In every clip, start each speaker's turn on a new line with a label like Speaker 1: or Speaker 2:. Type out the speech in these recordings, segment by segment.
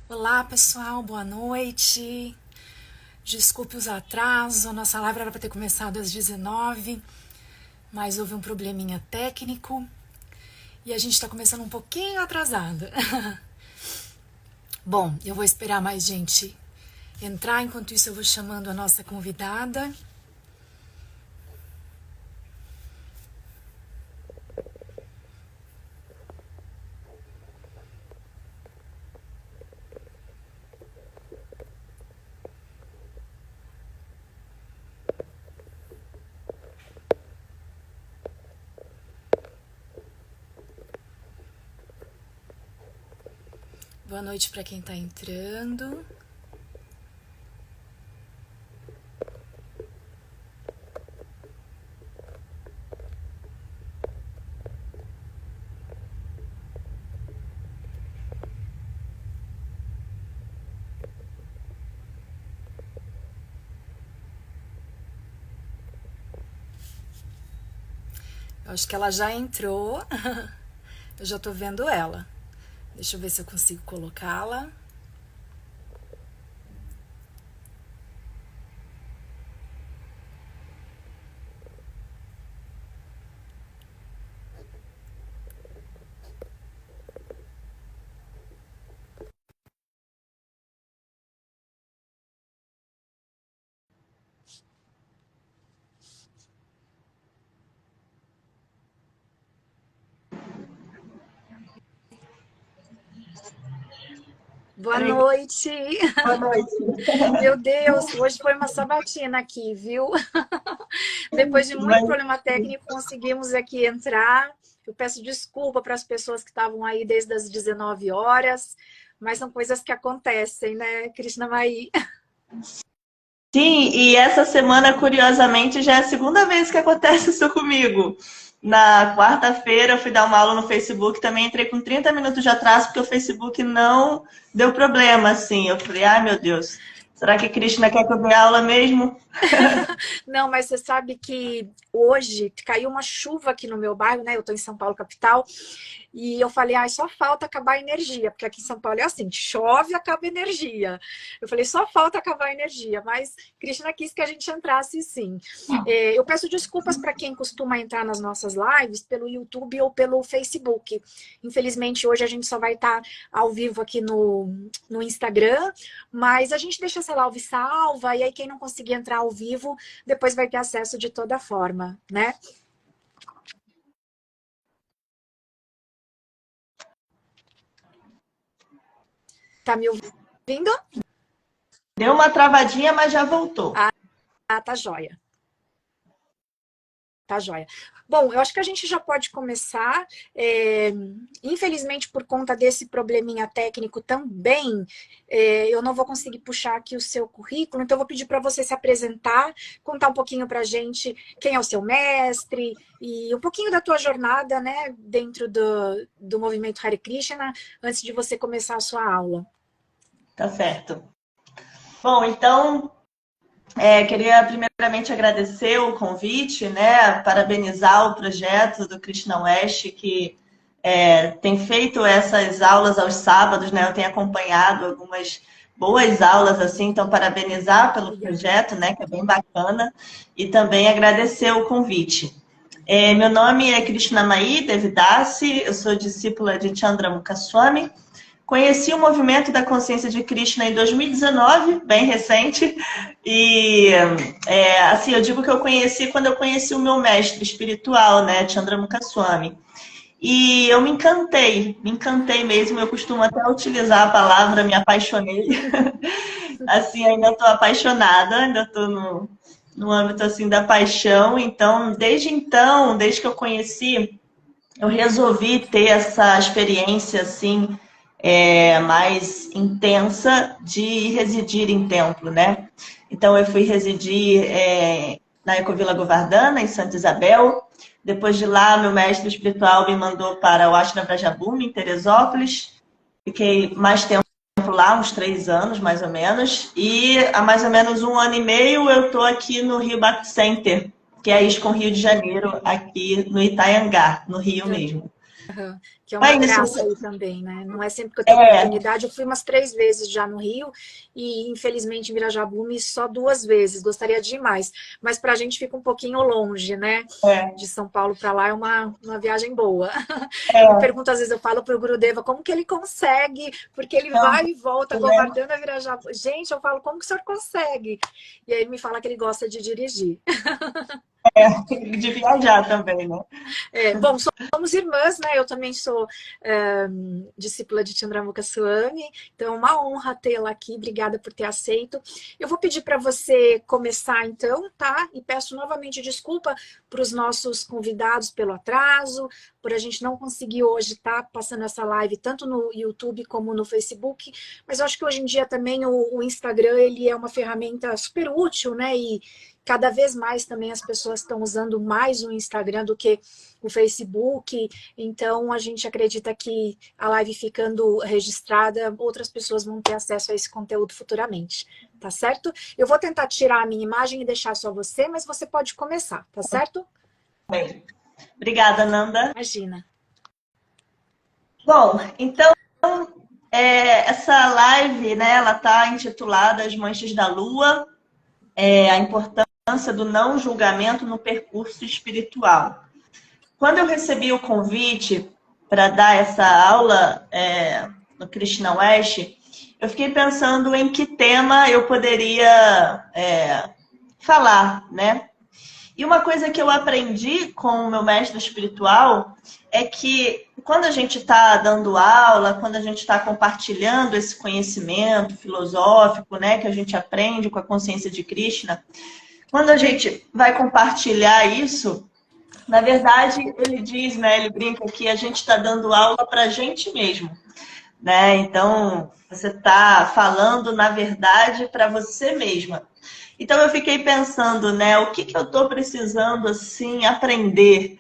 Speaker 1: Olá, pessoal, boa noite. Desculpe os atrasos, a nossa live era para ter começado às 19, mas houve um probleminha técnico e a gente está começando um pouquinho atrasada. Bom, eu vou esperar mais gente entrar, enquanto isso eu vou chamando a nossa convidada. Boa noite para quem está entrando. Eu acho que ela já entrou. Eu já estou vendo ela. Deixa eu ver se eu consigo colocá-la. Boa
Speaker 2: Oi,
Speaker 1: noite.
Speaker 2: boa noite.
Speaker 1: Meu Deus, hoje foi uma sabatina aqui, viu? Depois de muito
Speaker 2: Mas,
Speaker 1: problema técnico, conseguimos aqui entrar. Eu peço desculpa para as pessoas que estavam aí desde as 19 horas, mas são coisas que acontecem, né, Krishna Mai?
Speaker 2: sim, e essa semana, curiosamente, já é a segunda vez que acontece isso comigo. Na quarta-feira, eu fui dar uma aula no Facebook, também entrei com 30 minutos de atraso, porque o Facebook não deu problema, assim. Eu falei, ai meu Deus, será que a Cristina quer que eu dê aula mesmo?
Speaker 1: Não, mas você sabe que hoje caiu uma chuva aqui no meu bairro, né? Eu estou em São Paulo, capital, e eu falei, ai, só falta acabar a energia, porque aqui em São Paulo é assim, chove, acaba a energia. Eu falei, só falta acabar a energia, mas Cristina quis que a gente entrasse sim. Eu peço desculpas para quem costuma entrar nas nossas lives pelo YouTube ou pelo Facebook. Infelizmente, hoje a gente só vai estar ao vivo aqui no Instagram, mas a gente deixa essa live salva, e aí quem não conseguir entrar ao vivo, depois vai ter acesso de toda forma, né? Tá me ouvindo?
Speaker 2: Deu uma travadinha, mas já voltou.
Speaker 1: Ah, tá joia. Tá joia. Bom, eu acho que a gente já pode começar. Infelizmente, por conta desse probleminha técnico também, eu não vou conseguir puxar aqui o seu currículo, então eu vou pedir para você se apresentar, contar um pouquinho para a gente quem é o seu mestre e um pouquinho da tua jornada, né, dentro do movimento Hare Krishna, antes de você começar a sua aula.
Speaker 2: Tá certo. Bom, então, queria primeiramente agradecer o convite, né? Parabenizar o projeto do Krishna West, que tem feito essas aulas aos sábados, né? Eu tenho acompanhado algumas boas aulas assim, então parabenizar pelo
Speaker 1: Obrigada.
Speaker 2: projeto, né? Que é bem bacana, e também agradecer o convite. Meu nome é Krishna Mai Devidasi, eu sou discípula de Chandramukha Swami. Conheci o movimento da consciência de Krishna em 2019, bem recente, e assim, eu digo que eu conheci quando eu conheci o meu mestre espiritual, né, Chandramukha Swami. E eu me encantei mesmo, eu costumo até utilizar a palavra me apaixonei. Assim, ainda estou apaixonada, ainda estou no âmbito assim da paixão, então, desde que eu conheci, eu resolvi ter essa experiência assim mais intensa de residir em templo, né? Então eu fui residir na Ecovila Govardhana, em Santa Isabel. Depois de lá, meu mestre espiritual me mandou para o Ashram Brajabhumi, em Teresópolis. Fiquei mais tempo lá, uns 3 anos, mais ou menos. E há mais ou menos 1 ano e meio eu estou aqui no Rio Bhakti Center, que é a ISKCON Rio de Janeiro, aqui no Itaiangá, no Rio mesmo.
Speaker 1: Que é
Speaker 2: É
Speaker 1: uma
Speaker 2: isso.
Speaker 1: graça aí também, né? Não é sempre que eu tenho oportunidade. Eu fui umas 3 vezes já no Rio e, infelizmente, em Virajabume só 2 vezes. Gostaria de ir mais. Mas para a gente fica um pouquinho longe, né?
Speaker 2: É,
Speaker 1: De São Paulo para lá é uma viagem boa. Eu me
Speaker 2: é.
Speaker 1: pergunto, às vezes, eu falo para o Gurudeva como que ele consegue, porque ele
Speaker 2: Então,
Speaker 1: vai e volta
Speaker 2: né?
Speaker 1: govardando a Virajabume. Gente, eu falo, como que o senhor consegue? E aí ele me fala que ele gosta de dirigir.
Speaker 2: De viajar também, né?
Speaker 1: Bom, somos irmãs, né? Eu também sou discípula de Chandramukha Swami, então é uma honra tê-la aqui. Obrigada por ter aceito. Eu vou pedir para você começar, então, tá? E peço novamente desculpa para os nossos convidados pelo atraso, por a gente não conseguir hoje estar passando essa live tanto no YouTube como no Facebook, mas eu acho que hoje em dia também o Instagram ele é uma ferramenta super útil, né? E cada vez mais também as pessoas estão usando mais o Instagram do que o Facebook, então a gente acredita que a live ficando registrada, outras pessoas vão ter acesso a esse conteúdo futuramente, tá certo? Eu vou tentar tirar a minha imagem e deixar só você, mas você pode começar, tá certo?
Speaker 2: Bem, obrigada, Nanda.
Speaker 1: Imagina.
Speaker 2: Bom, então, essa live, né, ela está intitulada As Manchas da Lua, a importância do não julgamento no percurso espiritual. Quando eu recebi o convite para dar essa aula no Krishna West, eu fiquei pensando em que tema eu poderia falar, né? E uma coisa que eu aprendi com o meu mestre espiritual é que quando a gente está dando aula, quando a gente está compartilhando esse conhecimento filosófico, né, que a gente aprende com a consciência de Krishna, quando a gente vai compartilhar isso, na verdade, ele diz, né, ele brinca que a gente está dando aula para a gente mesmo, né? Então, você está falando, na verdade, para você mesma. Então, eu fiquei pensando, né, o que eu estou precisando, assim, aprender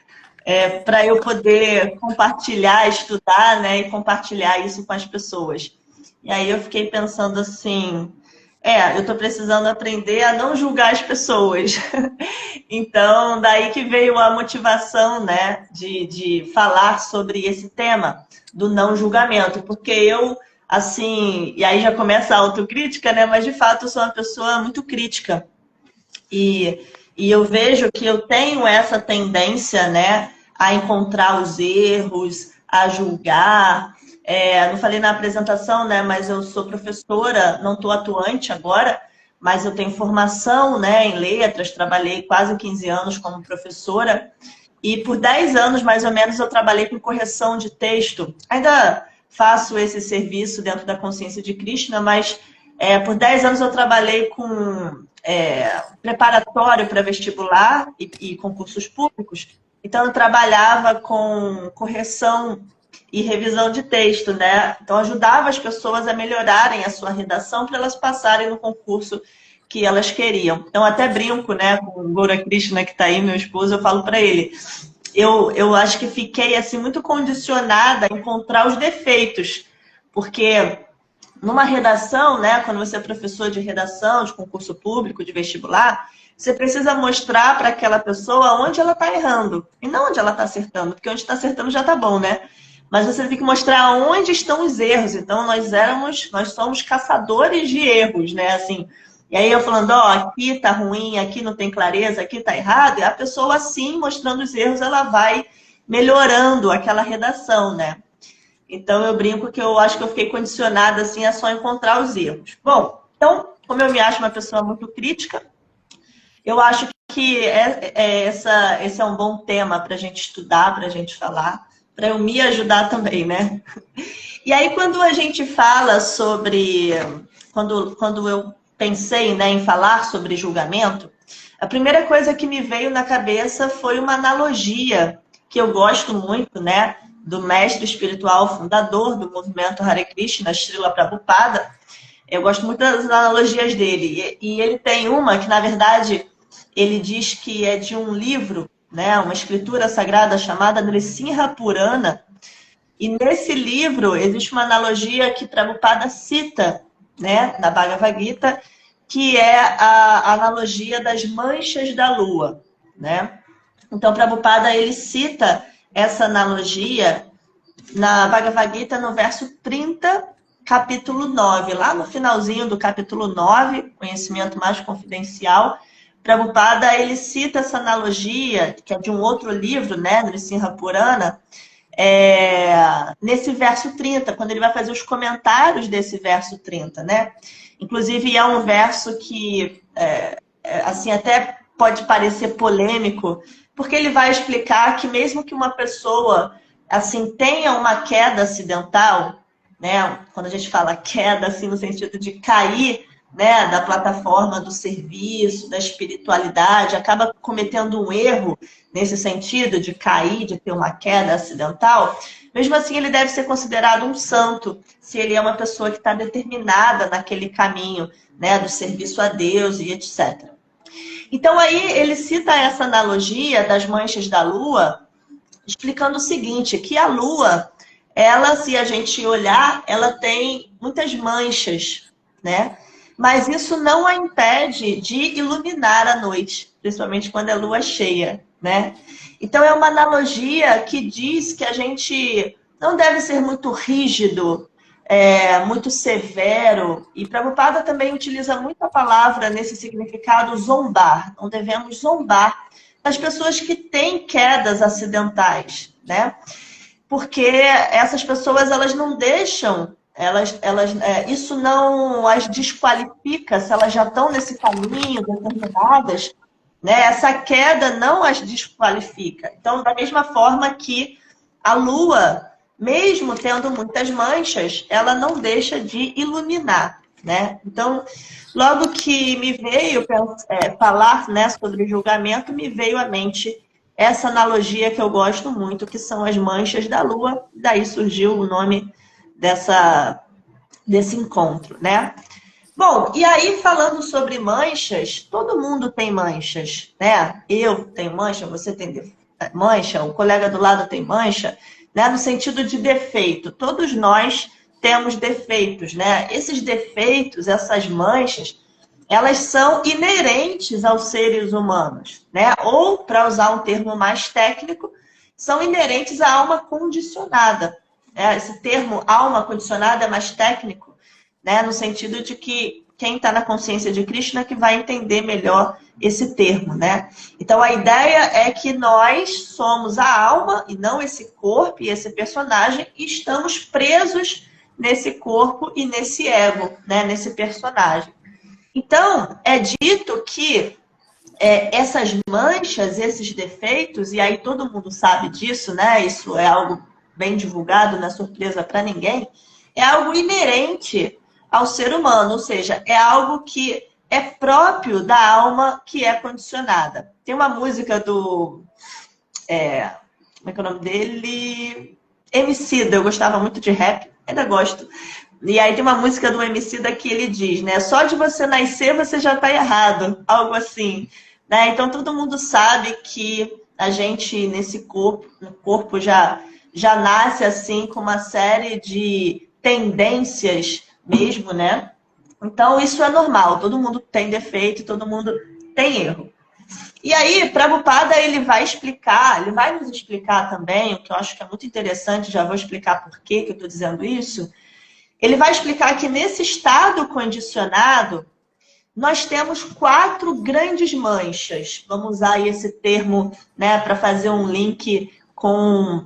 Speaker 2: para eu poder compartilhar, estudar, né, e compartilhar isso com as pessoas. E aí eu fiquei pensando assim, eu estou precisando aprender a não julgar as pessoas. Então, daí que veio a motivação, né, de falar sobre esse tema do não julgamento, porque eu, assim, e aí já começa a autocrítica, né, mas de fato eu sou uma pessoa muito crítica. E eu vejo que eu tenho essa tendência, né, a encontrar os erros, a julgar. Não falei na apresentação, né, mas eu sou professora, não estou atuante agora, mas eu tenho formação, né, em letras, trabalhei quase 15 anos como professora, e por 10 anos, mais ou menos, eu trabalhei com correção de texto. Ainda faço esse serviço dentro da consciência de Krishna, mas por 10 anos eu trabalhei com preparatório para vestibular e concursos públicos. Então, eu trabalhava com correção e revisão de texto, né? Então, ajudava as pessoas a melhorarem a sua redação para elas passarem no concurso que elas queriam. Então, até brinco, né, com o Gaura Krishna, que está aí, meu esposo, eu falo para ele, eu acho que fiquei, assim, muito condicionada a encontrar os defeitos, porque numa redação, né, quando você é professor de redação, de concurso público, de vestibular, você precisa mostrar para aquela pessoa onde ela está errando e não onde ela está acertando, porque onde está acertando já está bom, né? Mas você tem que mostrar onde estão os erros. Então, nós somos caçadores de erros, né? Assim, e aí eu falando, aqui tá ruim, aqui não tem clareza, aqui tá errado, e a pessoa, assim, mostrando os erros, ela vai melhorando aquela redação, né? Então, eu brinco que eu acho que eu fiquei condicionada, assim, a só encontrar os erros. Bom, então, como eu me acho uma pessoa muito crítica, eu acho que esse é um bom tema para a gente estudar, para a gente falar, para eu me ajudar também, né? E aí, quando a gente fala sobre... Quando eu pensei, né, em falar sobre julgamento, a primeira coisa que me veio na cabeça foi uma analogia que eu gosto muito, né, do mestre espiritual fundador do movimento Hare Krishna, Srila Prabhupada. Eu gosto muito das analogias dele. E ele tem uma que, na verdade, ele diz que é de um livro, né, uma escritura sagrada chamada Nrisimha Purana. E nesse livro existe uma analogia que Prabhupada cita, né, na Bhagavad Gita, que é a analogia das manchas da lua, né? Então, Prabhupada, ele cita essa analogia na Bhagavad Gita, no verso 30, capítulo 9. Lá no finalzinho do capítulo 9, Conhecimento Mais Confidencial, Prabhupada, ele cita essa analogia, que é de um outro livro, né, do Nrsimha Purana, nesse verso 30, quando ele vai fazer os comentários desse verso 30, né? Inclusive, é um verso que, assim, até pode parecer polêmico, porque ele vai explicar que mesmo que uma pessoa, assim, tenha uma queda acidental, né? Quando a gente fala queda, assim, no sentido de cair, né, da plataforma do serviço, da espiritualidade, acaba cometendo um erro nesse sentido de cair, de ter uma queda acidental, mesmo assim ele deve ser considerado um santo, se ele é uma pessoa que está determinada naquele caminho, né, do serviço a Deus e etc. Então aí ele cita essa analogia das manchas da lua, explicando o seguinte, que a lua, ela, se a gente olhar, ela tem muitas manchas, né? Mas isso não a impede de iluminar a noite, principalmente quando é lua cheia, né? Então é uma analogia que diz que a gente não deve ser muito rígido, muito severo. E Prabhupada também utiliza muito a palavra nesse significado zombar. Não devemos zombar das pessoas que têm quedas acidentais, né? Porque essas pessoas, elas não deixam, isso não as desqualifica, se elas já estão nesse caminho, determinadas, né? Essa queda não as desqualifica. Então, da mesma forma que a lua, mesmo tendo muitas manchas, ela não deixa de iluminar, né? Então, logo que me veio falar, né, sobre julgamento, me veio à mente essa analogia que eu gosto muito, que são as manchas da lua. Daí surgiu o nome desse encontro, né? Bom, e aí falando sobre manchas, todo mundo tem manchas, né? Eu tenho mancha, você tem mancha, o colega do lado tem mancha, né? No sentido de defeito. Todos nós temos defeitos, né? Esses defeitos, essas manchas, elas são inerentes aos seres humanos, né? Ou, para usar um termo mais técnico, são inerentes à alma condicionada. Esse termo alma condicionada é mais técnico, né? No sentido de que quem está na consciência de Krishna que vai entender melhor esse termo, né? Então, a ideia é que nós somos a alma e não esse corpo e esse personagem, e estamos presos nesse corpo e nesse ego, né? Nesse personagem. Então, é dito que essas manchas, esses defeitos, e aí todo mundo sabe disso, né? Isso é algo bem divulgado, não é surpresa para ninguém, é algo inerente ao ser humano, ou seja, é algo que é próprio da alma que é condicionada. Tem uma música do... como é que é o nome dele? Emicida, eu gostava muito de rap, ainda gosto. E aí tem uma música do Emicida que ele diz, né? Só de você nascer você já está errado, algo assim, né? Então todo mundo sabe que a gente nesse corpo já nasce assim com uma série de tendências mesmo, né? Então isso é normal, todo mundo tem defeito, todo mundo tem erro. E aí, Prabhupada, ele vai nos explicar também, o que eu acho que é muito interessante, já vou explicar por que eu estou dizendo isso. Ele vai explicar que nesse estado condicionado, nós temos 4 grandes manchas. Vamos usar aí esse termo, né, para fazer um link com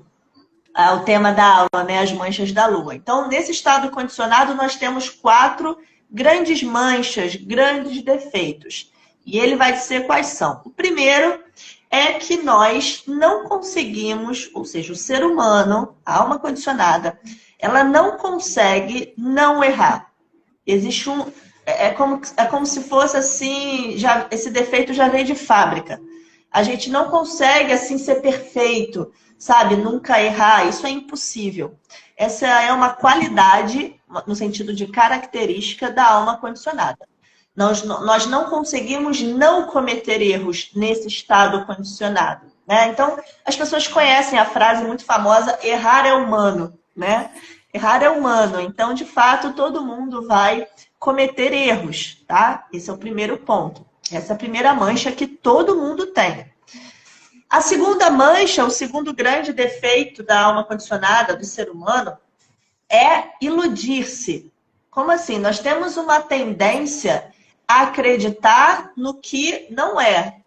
Speaker 2: o tema da aula, né, as manchas da lua. Então, nesse estado condicionado, nós temos 4 grandes manchas, grandes defeitos. E ele vai dizer quais são. O primeiro é que nós não conseguimos, ou seja, o ser humano, a alma condicionada, ela não consegue não errar. Existe é como se fosse assim, esse defeito já veio de fábrica. A gente não consegue assim ser perfeito, sabe? Nunca errar, isso é impossível. Essa é uma qualidade, no sentido de característica da alma condicionada. Nós não conseguimos não cometer erros nesse estado condicionado, né? Então, as pessoas conhecem a frase muito famosa, errar é humano, né? Errar é humano. Então, de fato, todo mundo vai cometer erros, tá? Esse é o primeiro ponto. Essa é a primeira mancha que todo mundo tem. A segunda mancha, o segundo grande defeito da alma condicionada, do ser humano, é iludir-se. Como assim? Nós temos uma tendência a acreditar no que não é,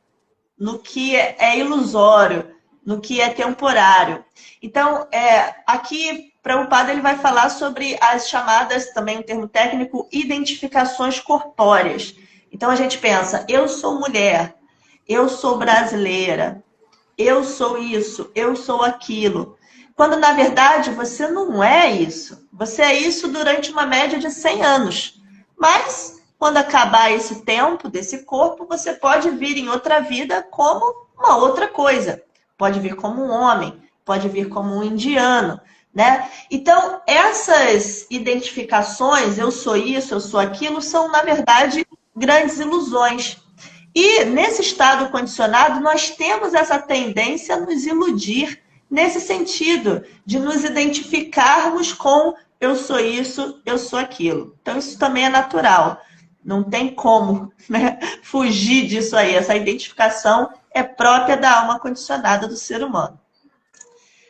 Speaker 2: no que é ilusório, no que é temporário. Então, aqui, Prabhupada, ele vai falar sobre as chamadas, também um termo técnico, identificações corpóreas. Então, a gente pensa, eu sou mulher, eu sou brasileira, eu sou isso, eu sou aquilo. Quando, na verdade, você não é isso. Você é isso durante uma média de 100 anos. Mas, quando acabar esse tempo desse corpo, você pode vir em outra vida como uma outra coisa. Pode vir como um homem, pode vir como um indiano, né? Então, essas identificações, eu sou isso, eu sou aquilo, são, na verdade, grandes ilusões. E nesse estado condicionado, nós temos essa tendência a nos iludir nesse sentido, de nos identificarmos com eu sou isso, eu sou aquilo. Então, isso também é natural. Não tem como, né, fugir disso aí. Essa identificação é própria da alma condicionada do ser humano.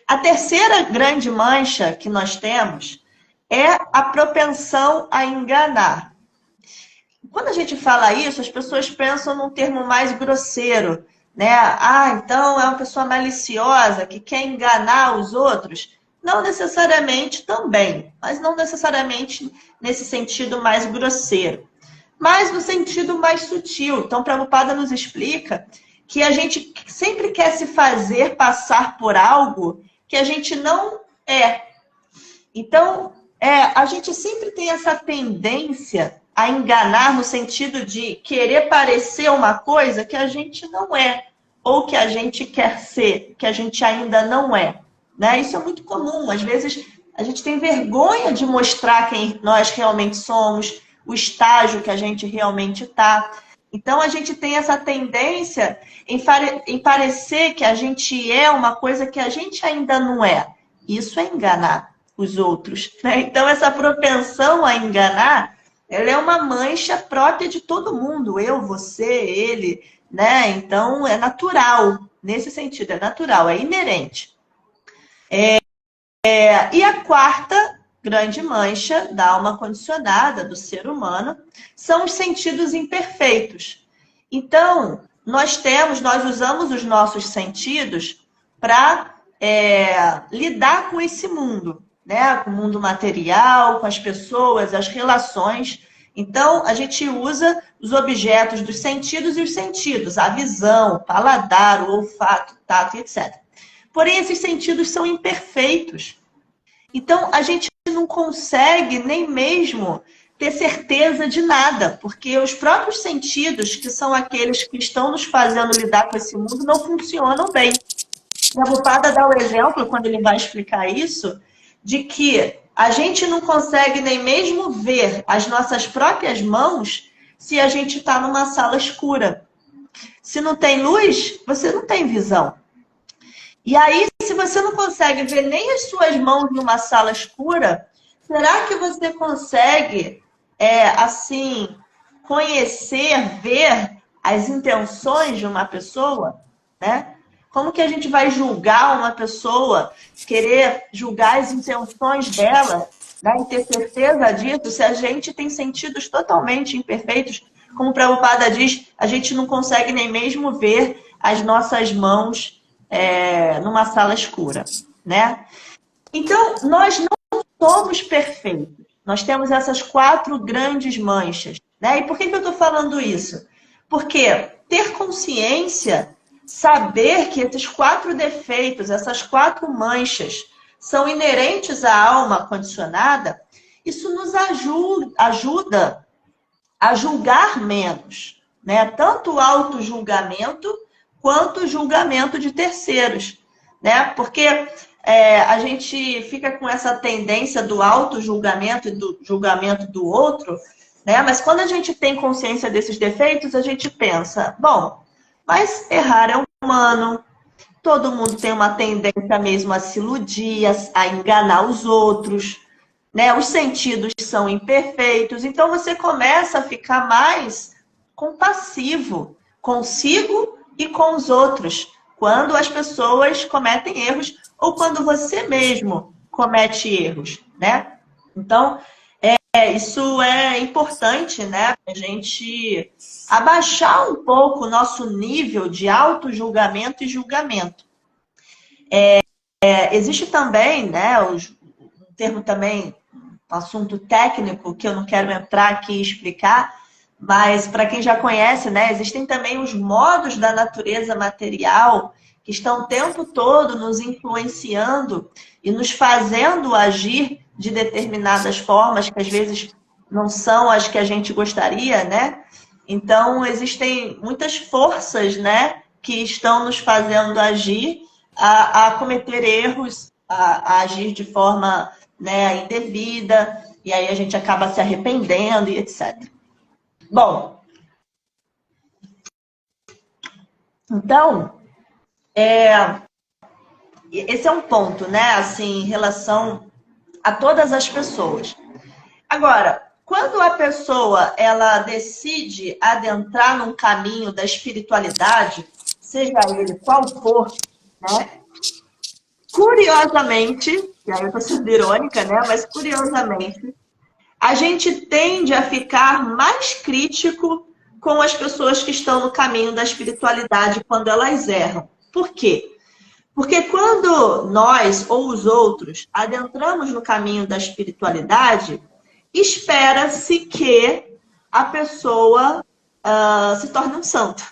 Speaker 2: A terceira grande mancha que nós temos é a propensão a enganar. Quando a gente fala isso, as pessoas pensam num termo mais grosseiro, né? Ah, então é uma pessoa maliciosa que quer enganar os outros. Não necessariamente também, mas não necessariamente nesse sentido mais grosseiro, mas no sentido mais sutil. Então, Prabhupada nos explica que a gente sempre quer se fazer passar por algo que a gente não é. Então, a gente sempre tem essa tendência a enganar no sentido de querer parecer uma coisa que a gente não é, ou que a gente quer ser, que a gente ainda não é, né? Isso é muito comum. Às vezes, a gente tem vergonha de mostrar quem nós realmente somos, o estágio que a gente realmente está. Então, a gente tem essa tendência em parecer que a gente é uma coisa que a gente ainda não é. Isso é enganar os outros, né? Então, essa propensão a enganar, ela é uma mancha própria de todo mundo. Eu, você, ele, né? Então, é natural. Nesse sentido, é natural, é inerente. E a quarta grande mancha da alma condicionada do ser humano são os sentidos imperfeitos. Então, nós usamos os nossos sentidos para lidar com esse mundo, né? Com o mundo material, com as pessoas, as relações. Então, a gente usa os objetos dos sentidos e os sentidos, a visão, o paladar, o olfato, o tato, etc. Porém, esses sentidos são imperfeitos. Então, a gente não consegue nem mesmo ter certeza de nada, porque os próprios sentidos, que são aqueles que estão nos fazendo lidar com esse mundo, não funcionam bem. Prabhupada dá o exemplo, quando ele vai explicar isso, de que a gente não consegue nem mesmo ver as nossas próprias mãos se a gente está numa sala escura. Se não tem luz, você não tem visão. E aí, se você não consegue ver nem as suas mãos numa sala escura, será que você consegue, assim, conhecer, ver as intenções de uma pessoa, né? Como que a gente vai julgar uma pessoa, querer julgar as intenções dela, né? E ter certeza disso, se a gente tem sentidos totalmente imperfeitos? Como o Prabhupada diz, a gente não consegue nem mesmo ver as nossas mãos numa sala escura, né? Então, nós não somos perfeitos. Nós temos essas 4 grandes manchas, né? E por que eu estou falando isso? Porque ter consciência, saber que esses 4 defeitos, essas 4 manchas, são inerentes à alma condicionada, isso nos ajuda a julgar menos, né? Tanto o auto-julgamento quanto o julgamento de terceiros, né? Porque a gente fica com essa tendência do auto-julgamento e do julgamento do outro, né? Mas quando a gente tem consciência desses defeitos, a gente pensa, bom, mas errar é humano, todo mundo tem uma tendência mesmo a se iludir, a enganar os outros, né? Os sentidos são imperfeitos, então você começa a ficar mais compassivo consigo e com os outros, quando as pessoas cometem erros ou quando você mesmo comete erros, né? Então, isso é importante, né? A gente abaixar um pouco o nosso nível de auto-julgamento e julgamento. Existe também, né, um termo também, um assunto técnico que eu não quero entrar aqui e explicar, mas para quem já conhece, né, existem também os modos da natureza material que estão o tempo todo nos influenciando e nos fazendo agir de determinadas formas que às vezes não são as que a gente gostaria, né? Então, existem muitas forças, né, que estão nos fazendo agir a cometer erros, a agir de forma, né, indevida, e aí a gente acaba se arrependendo e etc. Bom, então, esse é um ponto, né, assim, em relação a todas as pessoas. Agora, quando a pessoa ela decide adentrar num caminho da espiritualidade, seja ele qual for, né? Curiosamente, e aí eu estou sendo irônica, né? Mas curiosamente, a gente tende a ficar mais crítico com as pessoas que estão no caminho da espiritualidade quando elas erram. Por quê? Porque quando nós ou os outros adentramos no caminho da espiritualidade, espera-se que a pessoa se torne um santo.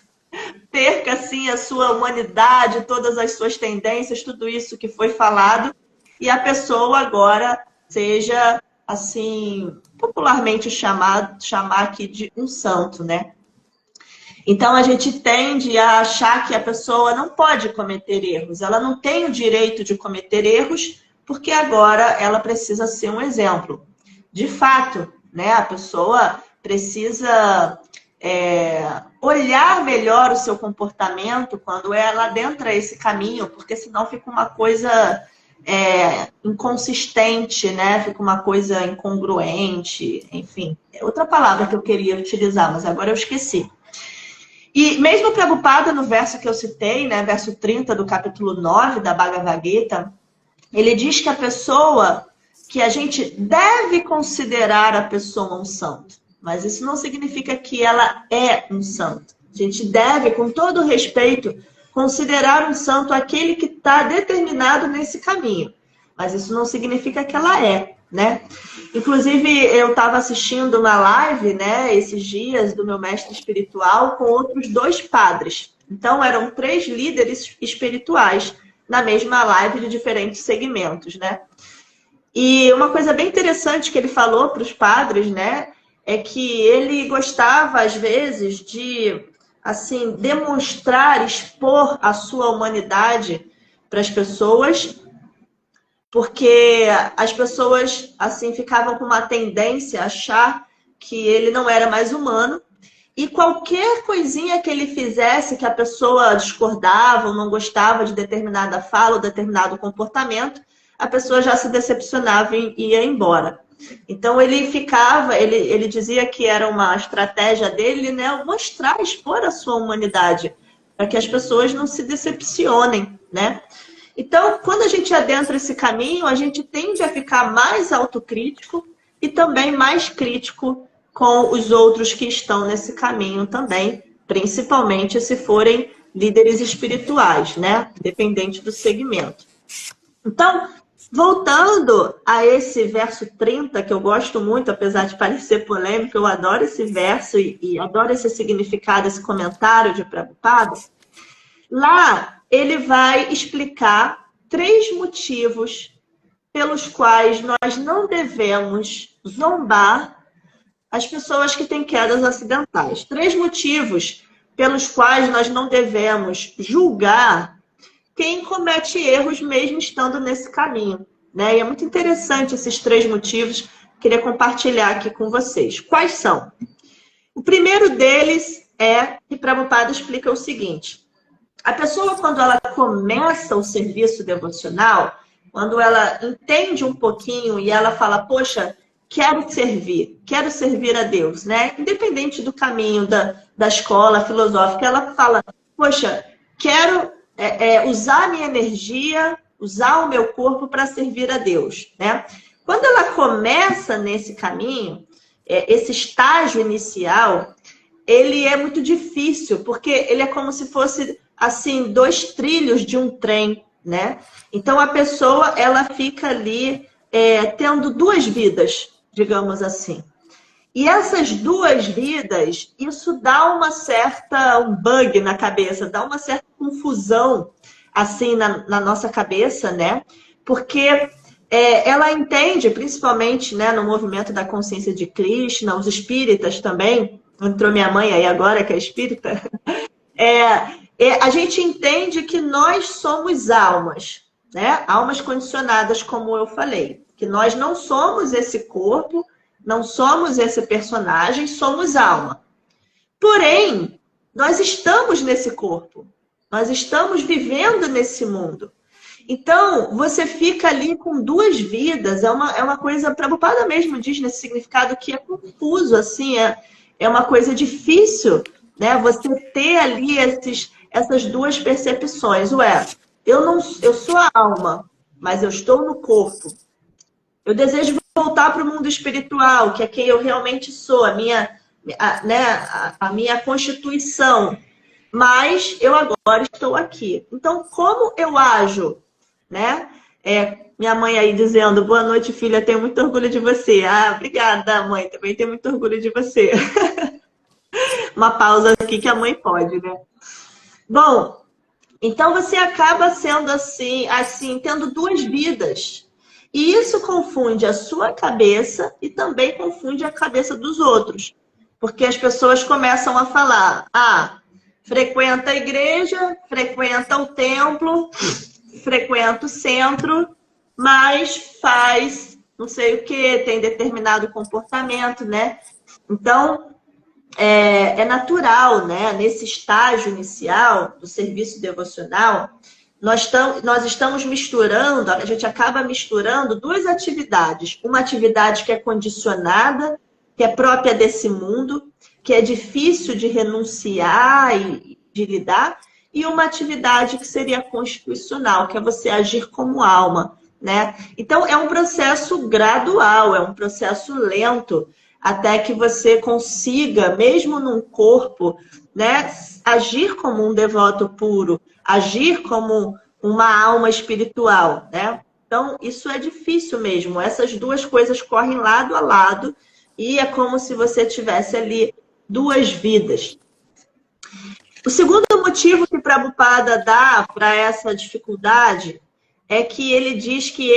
Speaker 2: Perca, assim, a sua humanidade, todas as suas tendências, tudo isso que foi falado, e a pessoa agora seja, assim, popularmente chamar aqui de um santo, né? Então, a gente tende a achar que a pessoa não pode cometer erros. Ela não tem o direito de cometer erros, porque agora ela precisa ser um exemplo. De fato, né, a pessoa precisa olhar melhor o seu comportamento quando ela adentra esse caminho, porque senão fica uma coisa inconsistente, né? Fica uma coisa incongruente, enfim. É outra palavra que eu queria utilizar, mas agora eu esqueci. E mesmo Prabhupada, no verso que eu citei, né, verso 30 do capítulo 9 da Bhagavad Gita, ele diz que a gente deve considerar a pessoa um santo. Mas isso não significa que ela é um santo. A gente deve, com todo respeito, considerar um santo aquele que está determinado nesse caminho. Mas isso não significa que ela é, né? Inclusive, eu estava assistindo uma live, né, esses dias, do meu mestre espiritual, com outros 2 padres. Então, eram 3 líderes espirituais na mesma live de diferentes segmentos, né? E uma coisa bem interessante que ele falou para os padres, né, é que ele gostava, às vezes, de, assim, demonstrar, expor a sua humanidade para as pessoas, porque as pessoas, assim, ficavam com uma tendência a achar que ele não era mais humano, e qualquer coisinha que ele fizesse que a pessoa discordava ou não gostava de determinada fala ou determinado comportamento, a pessoa já se decepcionava e ia embora. Então ele dizia que era uma estratégia dele, né, mostrar, expor a sua humanidade, para que as pessoas não se decepcionem, né? Então, quando a gente adentra esse caminho, a gente tende a ficar mais autocrítico e também mais crítico com os outros que estão nesse caminho também, principalmente se forem líderes espirituais, né? Dependente do segmento. Então, voltando a esse verso 30, que eu gosto muito, apesar de parecer polêmico, eu adoro esse verso e adoro esse significado, esse comentário de Prabhupada. Lá, ele vai explicar 3 motivos pelos quais nós não devemos zombar as pessoas que têm quedas acidentais. 3 motivos pelos quais nós não devemos julgar quem comete erros mesmo estando nesse caminho, né? E é muito interessante esses 3 motivos, queria compartilhar aqui com vocês. Quais são? O primeiro deles é que Prabhupada explica o seguinte: a pessoa, quando ela começa o serviço devocional, quando ela entende um pouquinho e ela fala, poxa, quero servir a Deus, né? Independente do caminho da escola filosófica, ela fala, poxa, quero usar a minha energia, usar o meu corpo para servir a Deus, né? Quando ela começa nesse caminho, esse estágio inicial, ele é muito difícil, porque ele é como se fosse, assim, 2 trilhos de um trem, né? Então, a pessoa, ela fica ali tendo 2 vidas, digamos assim. E essas 2 vidas, isso dá um bug na cabeça, dá uma certa confusão, assim, na nossa cabeça, né? Porque ela entende, principalmente, né, no movimento da consciência de Krishna, os espíritas também, entrou minha mãe aí agora, que é espírita, a gente entende que nós somos almas, né? Almas condicionadas, como eu falei. Que nós não somos esse corpo, não somos esse personagem, somos alma. Porém, nós estamos nesse corpo. Nós estamos vivendo nesse mundo. Então, você fica ali com 2 vidas. É uma coisa, Prabhupada mesmo diz nesse significado que é confuso, assim, é uma coisa difícil, né? Você ter ali essas 2 percepções. Eu sou a alma, mas eu estou no corpo. Eu desejo voltar para o mundo espiritual, que é quem eu realmente sou, a minha constituição. Mas eu agora estou aqui. Então, como eu ajo, né? Minha mãe aí dizendo, boa noite, filha, tenho muito orgulho de você. Ah, obrigada, mãe, também tenho muito orgulho de você. Uma pausa aqui que a mãe pode, né? Bom, então você acaba sendo assim, tendo 2 vidas. E isso confunde a sua cabeça e também confunde a cabeça dos outros. Porque as pessoas começam a falar, frequenta a igreja, frequenta o templo, frequenta o centro, mas faz não sei o que, tem determinado comportamento, né? Então, é natural, né? Nesse estágio inicial do serviço devocional, nós estamos misturando, a gente acaba misturando 2 atividades. Uma atividade que é condicionada, que é própria desse mundo, que é difícil de renunciar e de lidar, e uma atividade que seria constitucional, que é você agir como alma, né? Então, é um processo gradual, é um processo lento, até que você consiga, mesmo num corpo, né, agir como um devoto puro, agir como uma alma espiritual, né? Então, isso é difícil mesmo. Essas 2 coisas correm lado a lado e é como se você tivesse ali 2 vidas. O segundo motivo que Prabhupada dá para essa dificuldade é que ele diz que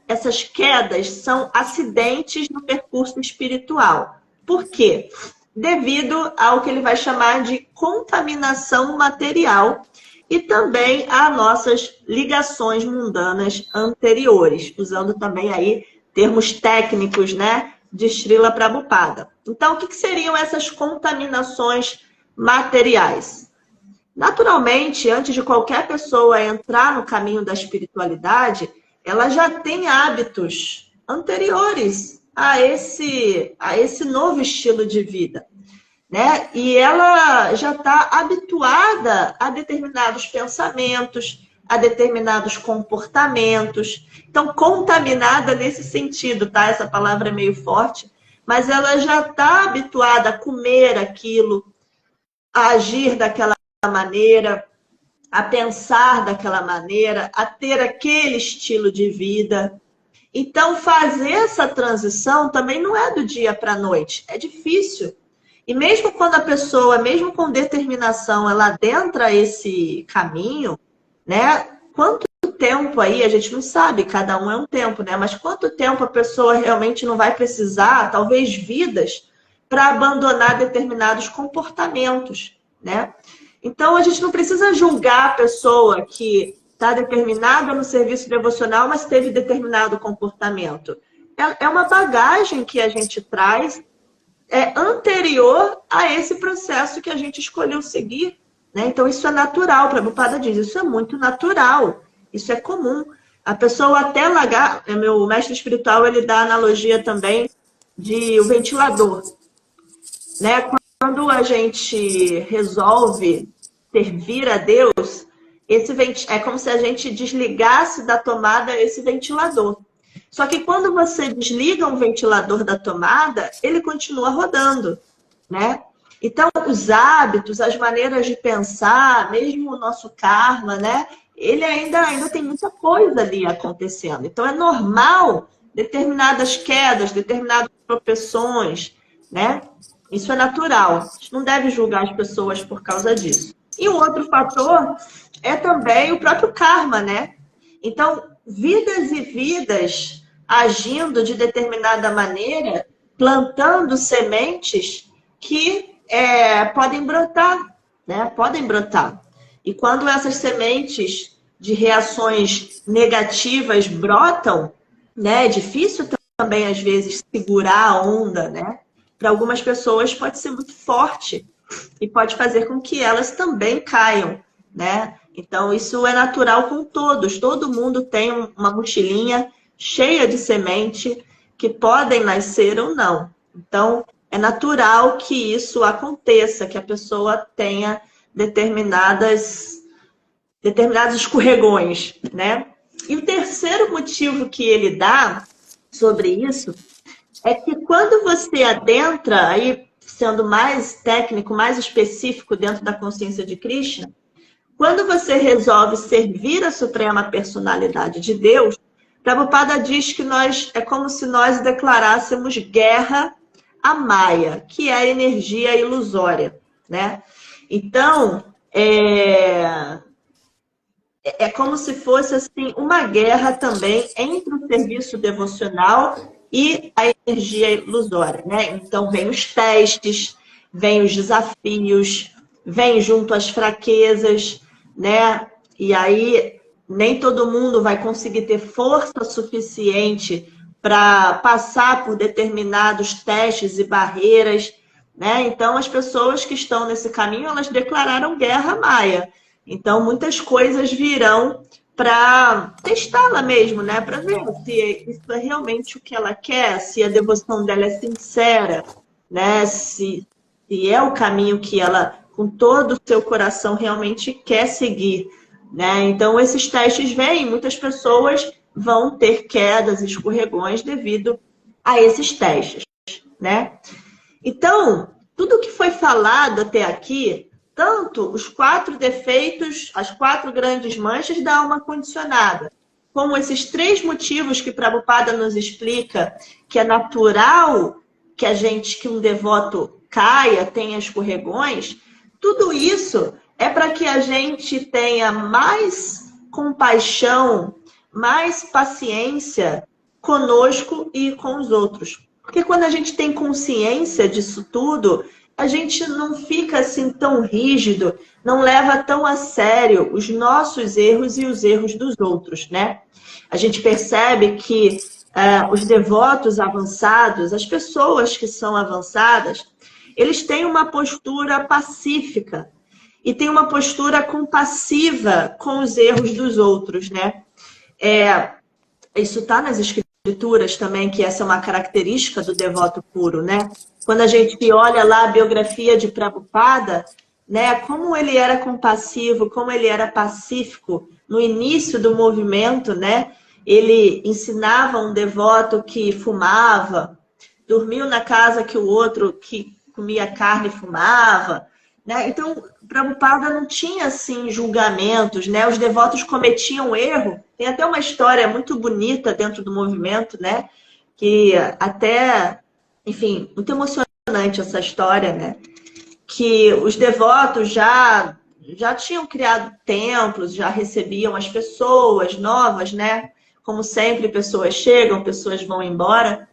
Speaker 2: essas quedas são acidentes no percurso espiritual. Por quê? Devido ao que ele vai chamar de contaminação material e também a nossas ligações mundanas anteriores, usando também aí termos técnicos, né, de Srila Prabhupada. Então, o que seriam essas contaminações materiais? Naturalmente, antes de qualquer pessoa entrar no caminho da espiritualidade, ela já tem hábitos anteriores a esse novo estilo de vida, né? E ela já está habituada a determinados pensamentos, a determinados comportamentos. Então, contaminada nesse sentido, tá? Essa palavra é meio forte, mas ela já está habituada a comer aquilo, a agir daquela maneira, a pensar daquela maneira, a ter aquele estilo de vida. Então, fazer essa transição também não é do dia para a noite, é difícil. E mesmo quando a pessoa, mesmo com determinação, ela adentra esse caminho, né? Quanto tempo aí, a gente não sabe, cada um é um tempo, né? Mas quanto tempo a pessoa realmente não vai precisar, talvez vidas, para abandonar determinados comportamentos, né? Então, a gente não precisa julgar a pessoa que está determinada no serviço devocional, mas teve determinado comportamento. É uma bagagem que a gente traz anterior a esse processo que a gente escolheu seguir, né? Então, isso é natural. Prabhupada diz, isso é muito natural. Isso é comum. A pessoa até largar... Meu mestre espiritual, ele dá a analogia também de o ventilador, né? Quando a gente resolve servir a Deus, é como se a gente desligasse da tomada esse ventilador. Só que quando você desliga um ventilador da tomada, ele continua rodando, né? Então, os hábitos, as maneiras de pensar, mesmo o nosso karma, né? Ele ainda tem muita coisa ali acontecendo. Então, é normal determinadas quedas, determinadas tropeções, né? Isso é natural. A gente não deve julgar as pessoas por causa disso. E um outro fator é também o próprio karma, né? Então, vidas e vidas agindo de determinada maneira, plantando sementes que podem brotar, né? Podem brotar. E quando essas sementes de reações negativas brotam, né? É difícil também, às vezes, segurar a onda, né? Para algumas pessoas pode ser muito forte e pode fazer com que elas também caiam, né? Então, isso é natural com todos. Todo mundo tem uma mochilinha cheia de semente que podem nascer ou não. Então, é natural que isso aconteça, que a pessoa tenha determinados escorregões, né? E o terceiro motivo que ele dá sobre isso é que quando você adentra, aí sendo mais técnico, mais específico dentro da consciência de Krishna, quando você resolve servir a Suprema Personalidade de Deus, Prabhupada diz que é como se nós declarássemos guerra à Maya, que é a energia ilusória, né? Então, é como se fosse assim, uma guerra também entre o serviço devocional e a energia ilusória, né? Então, vem os testes, vem os desafios, vem junto às fraquezas, né? E aí, nem todo mundo vai conseguir ter força suficiente para passar por determinados testes e barreiras, né? Então, as pessoas que estão nesse caminho, elas declararam guerra à Maia. Então, muitas coisas virão para testá-la mesmo, né? Para ver se isso é realmente o que ela quer, se a devoção dela é sincera, né? Se é o caminho que ela, com todo o seu coração, realmente quer seguir, né? Então, esses testes vêm, muitas pessoas vão ter quedas, escorregões devido a esses testes, né? Então, tudo que foi falado até aqui, tanto os 4 defeitos, as 4 grandes manchas da alma condicionada, como esses 3 motivos que Prabhupada nos explica, que é natural que um devoto caia, tenha escorregões, tudo isso é para que a gente tenha mais compaixão, mais paciência conosco e com os outros. Porque quando a gente tem consciência disso tudo, a gente não fica assim tão rígido, não leva tão a sério os nossos erros e os erros dos outros, né? A gente percebe que os devotos avançados, as pessoas que são avançadas, eles têm uma postura pacífica e têm uma postura compassiva com os erros dos outros, né? Isso está nas escrituras também, que essa é uma característica do devoto puro, né? Quando a gente olha lá a biografia de Prabhupada, né, como ele era compassivo, como ele era pacífico no início do movimento, né? Ele ensinava um devoto que fumava, dormiu na casa que o outro que comia carne fumava, né? Então, Prabhupada não tinha assim julgamentos, né? Os devotos cometiam erro. Tem até uma história muito bonita dentro do movimento, né? Que até, enfim, muito emocionante essa história, né? Que os devotos já tinham criado templos, já recebiam as pessoas novas, né? Como sempre, pessoas chegam, pessoas vão embora.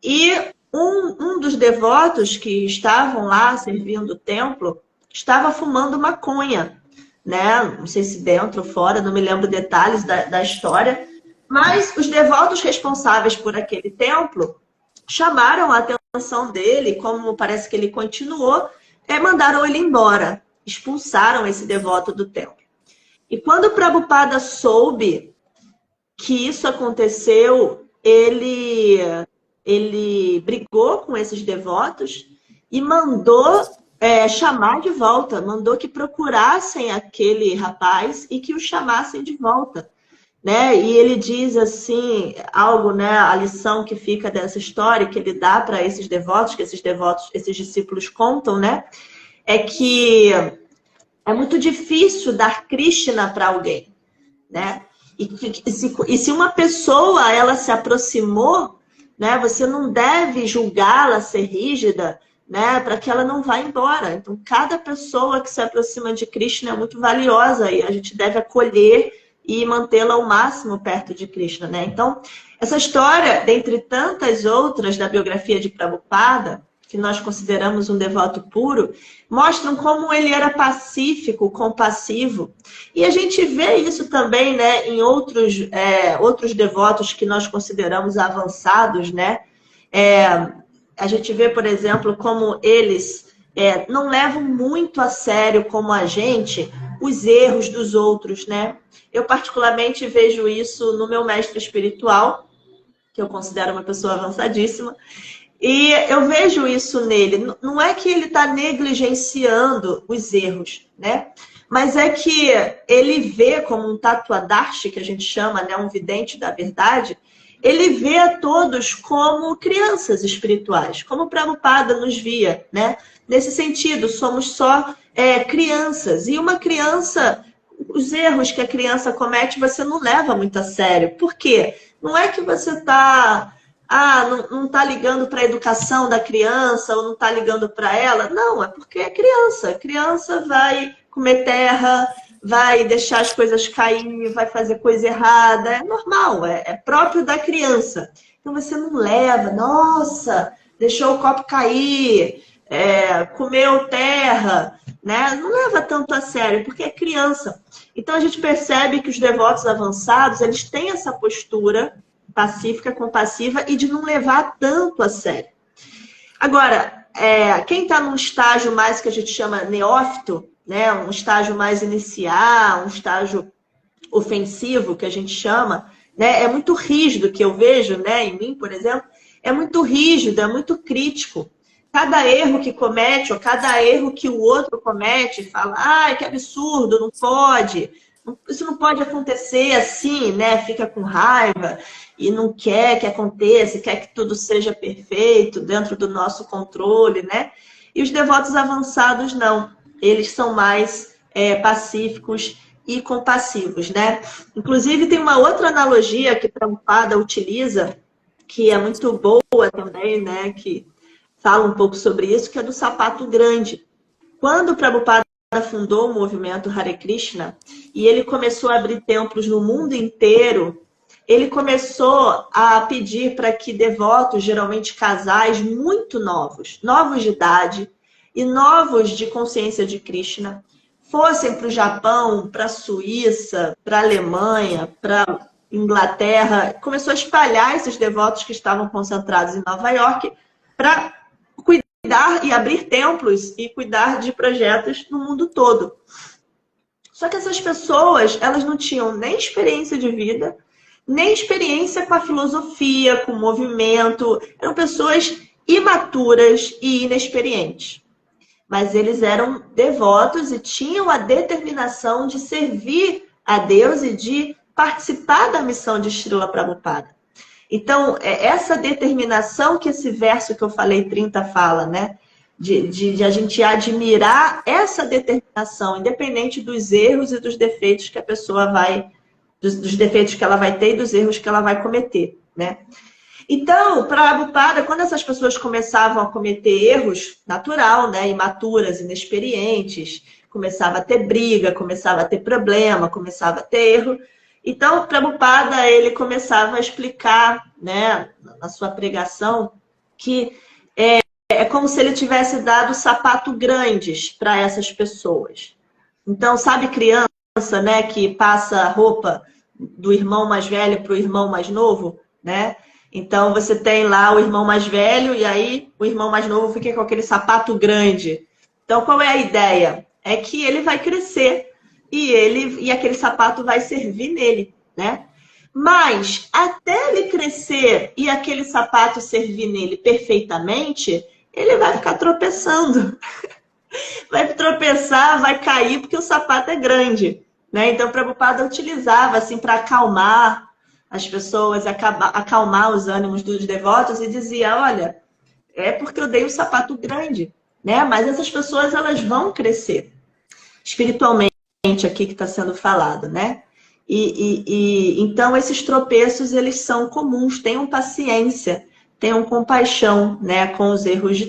Speaker 2: E um dos devotos que estavam lá servindo o templo estava fumando maconha, né? Não sei se dentro ou fora, não me lembro detalhes da história, mas os devotos responsáveis por aquele templo chamaram a atenção dele, como parece que ele continuou, mandaram ele embora, expulsaram esse devoto do templo. E quando o Prabhupada soube que isso aconteceu, ele brigou com esses devotos e mandou chamar de volta, mandou que procurassem aquele rapaz e que o chamassem de volta, né? E ele diz assim, algo, né? A lição que fica dessa história, que ele dá para esses devotos, que esses devotos, esses discípulos contam, né? É que é muito difícil dar Krishna para alguém, né? E se uma pessoa ela se aproximou, né? Você não deve julgá-la, ser rígida, né? Para que ela não vá embora. Então, cada pessoa que se aproxima de Krishna é muito valiosa e a gente deve acolher e mantê-la ao máximo perto de Krishna, né? Então, essa história, dentre tantas outras da biografia de Prabhupada, que nós consideramos um devoto puro, mostram como ele era pacífico, compassivo. E a gente vê isso também, né, em outros devotos que nós consideramos avançados, né? A gente vê, por exemplo, como eles não levam muito a sério, como a gente, os erros dos outros, né? Eu particularmente vejo isso no meu mestre espiritual, que eu considero uma pessoa avançadíssima, e eu vejo isso nele. Não é que ele está negligenciando os erros, né? Mas é que ele vê como um tatuadarshi, que a gente chama, né? Um vidente da verdade, ele vê a todos como crianças espirituais, como Prabhupada nos via, né? Nesse sentido, somos só crianças. E uma criança, os erros que a criança comete, você não leva muito a sério. Por quê? Não é que você está... não está ligando para a educação da criança ou não está ligando para ela. Não, é porque é criança. A criança vai comer terra, vai deixar as coisas cair, vai fazer coisa errada. É normal, é próprio da criança. Então você não leva, nossa, deixou o copo cair, comeu terra, né? Não leva tanto a sério, porque é criança. Então a gente percebe que os devotos avançados, eles têm essa postura pacífica, compassiva e de não levar tanto a sério. Agora, quem está num estágio mais que a gente chama neófito, né, um estágio mais inicial, um estágio ofensivo, que a gente chama, né, é muito rígido, que eu vejo, né, em mim, por exemplo, é muito rígido, é muito crítico. Cada erro que comete, ou cada erro que o outro comete, fala, que absurdo, não pode, isso não pode acontecer assim, né, fica com raiva e não quer que aconteça, quer que tudo seja perfeito, dentro do nosso controle, né? E os devotos avançados, não. Eles são mais pacíficos e compassivos, né? Inclusive, tem uma outra analogia que Prabhupada utiliza, que é muito boa também, né? Que fala um pouco sobre isso, que é do sapato grande. Quando Prabhupada fundou o movimento Hare Krishna e ele começou a abrir templos no mundo inteiro, ele começou a pedir para que devotos, geralmente casais muito novos de idade e novos de consciência de Krishna, fossem para o Japão, para a Suíça, para a Alemanha, para a Inglaterra. Começou a espalhar esses devotos que estavam concentrados em Nova York para cuidar e abrir templos e cuidar de projetos no mundo todo. Só que essas pessoas, elas não tinham nem experiência de vida, nem experiência com a filosofia, com o movimento. Eram pessoas imaturas e inexperientes. Mas eles eram devotos e tinham a determinação de servir a Deus e de participar da missão de Srila Prabhupada. Então, é essa determinação que esse verso que eu falei, 30, fala, né? De a gente admirar essa determinação, independente dos erros e dos defeitos que a pessoa vai... dos defeitos que ela vai ter e dos erros que ela vai cometer, né? Então, Prabhupada, quando essas pessoas começavam a cometer erros, natural, né? Imaturas, inexperientes, começava a ter briga, começava a ter problema, começava a ter erro. Então, Prabhupada, ele começava a explicar, né, na sua pregação, que é como se ele tivesse dado sapato grandes para essas pessoas. Então, sabe criança, né, que passa roupa do irmão mais velho para o irmão mais novo, né? Então, você tem lá o irmão mais velho e aí o irmão mais novo fica com aquele sapato grande. Então, qual é a ideia? É que ele vai crescer e aquele sapato vai servir nele, né? Mas, até ele crescer e aquele sapato servir nele perfeitamente, ele vai ficar tropeçando. vai tropeçar, vai cair, porque o sapato é grande, né? Então, o Prabhupada utilizava, assim, para acalmar as pessoas, acalmar os ânimos dos devotos e dizia, olha, é porque eu dei um sapato grande, né? Mas essas pessoas, elas vão crescer espiritualmente, aqui que está sendo falado, né? Então, esses tropeços, eles são comuns. Tenham paciência, tenham compaixão, né, com os erros de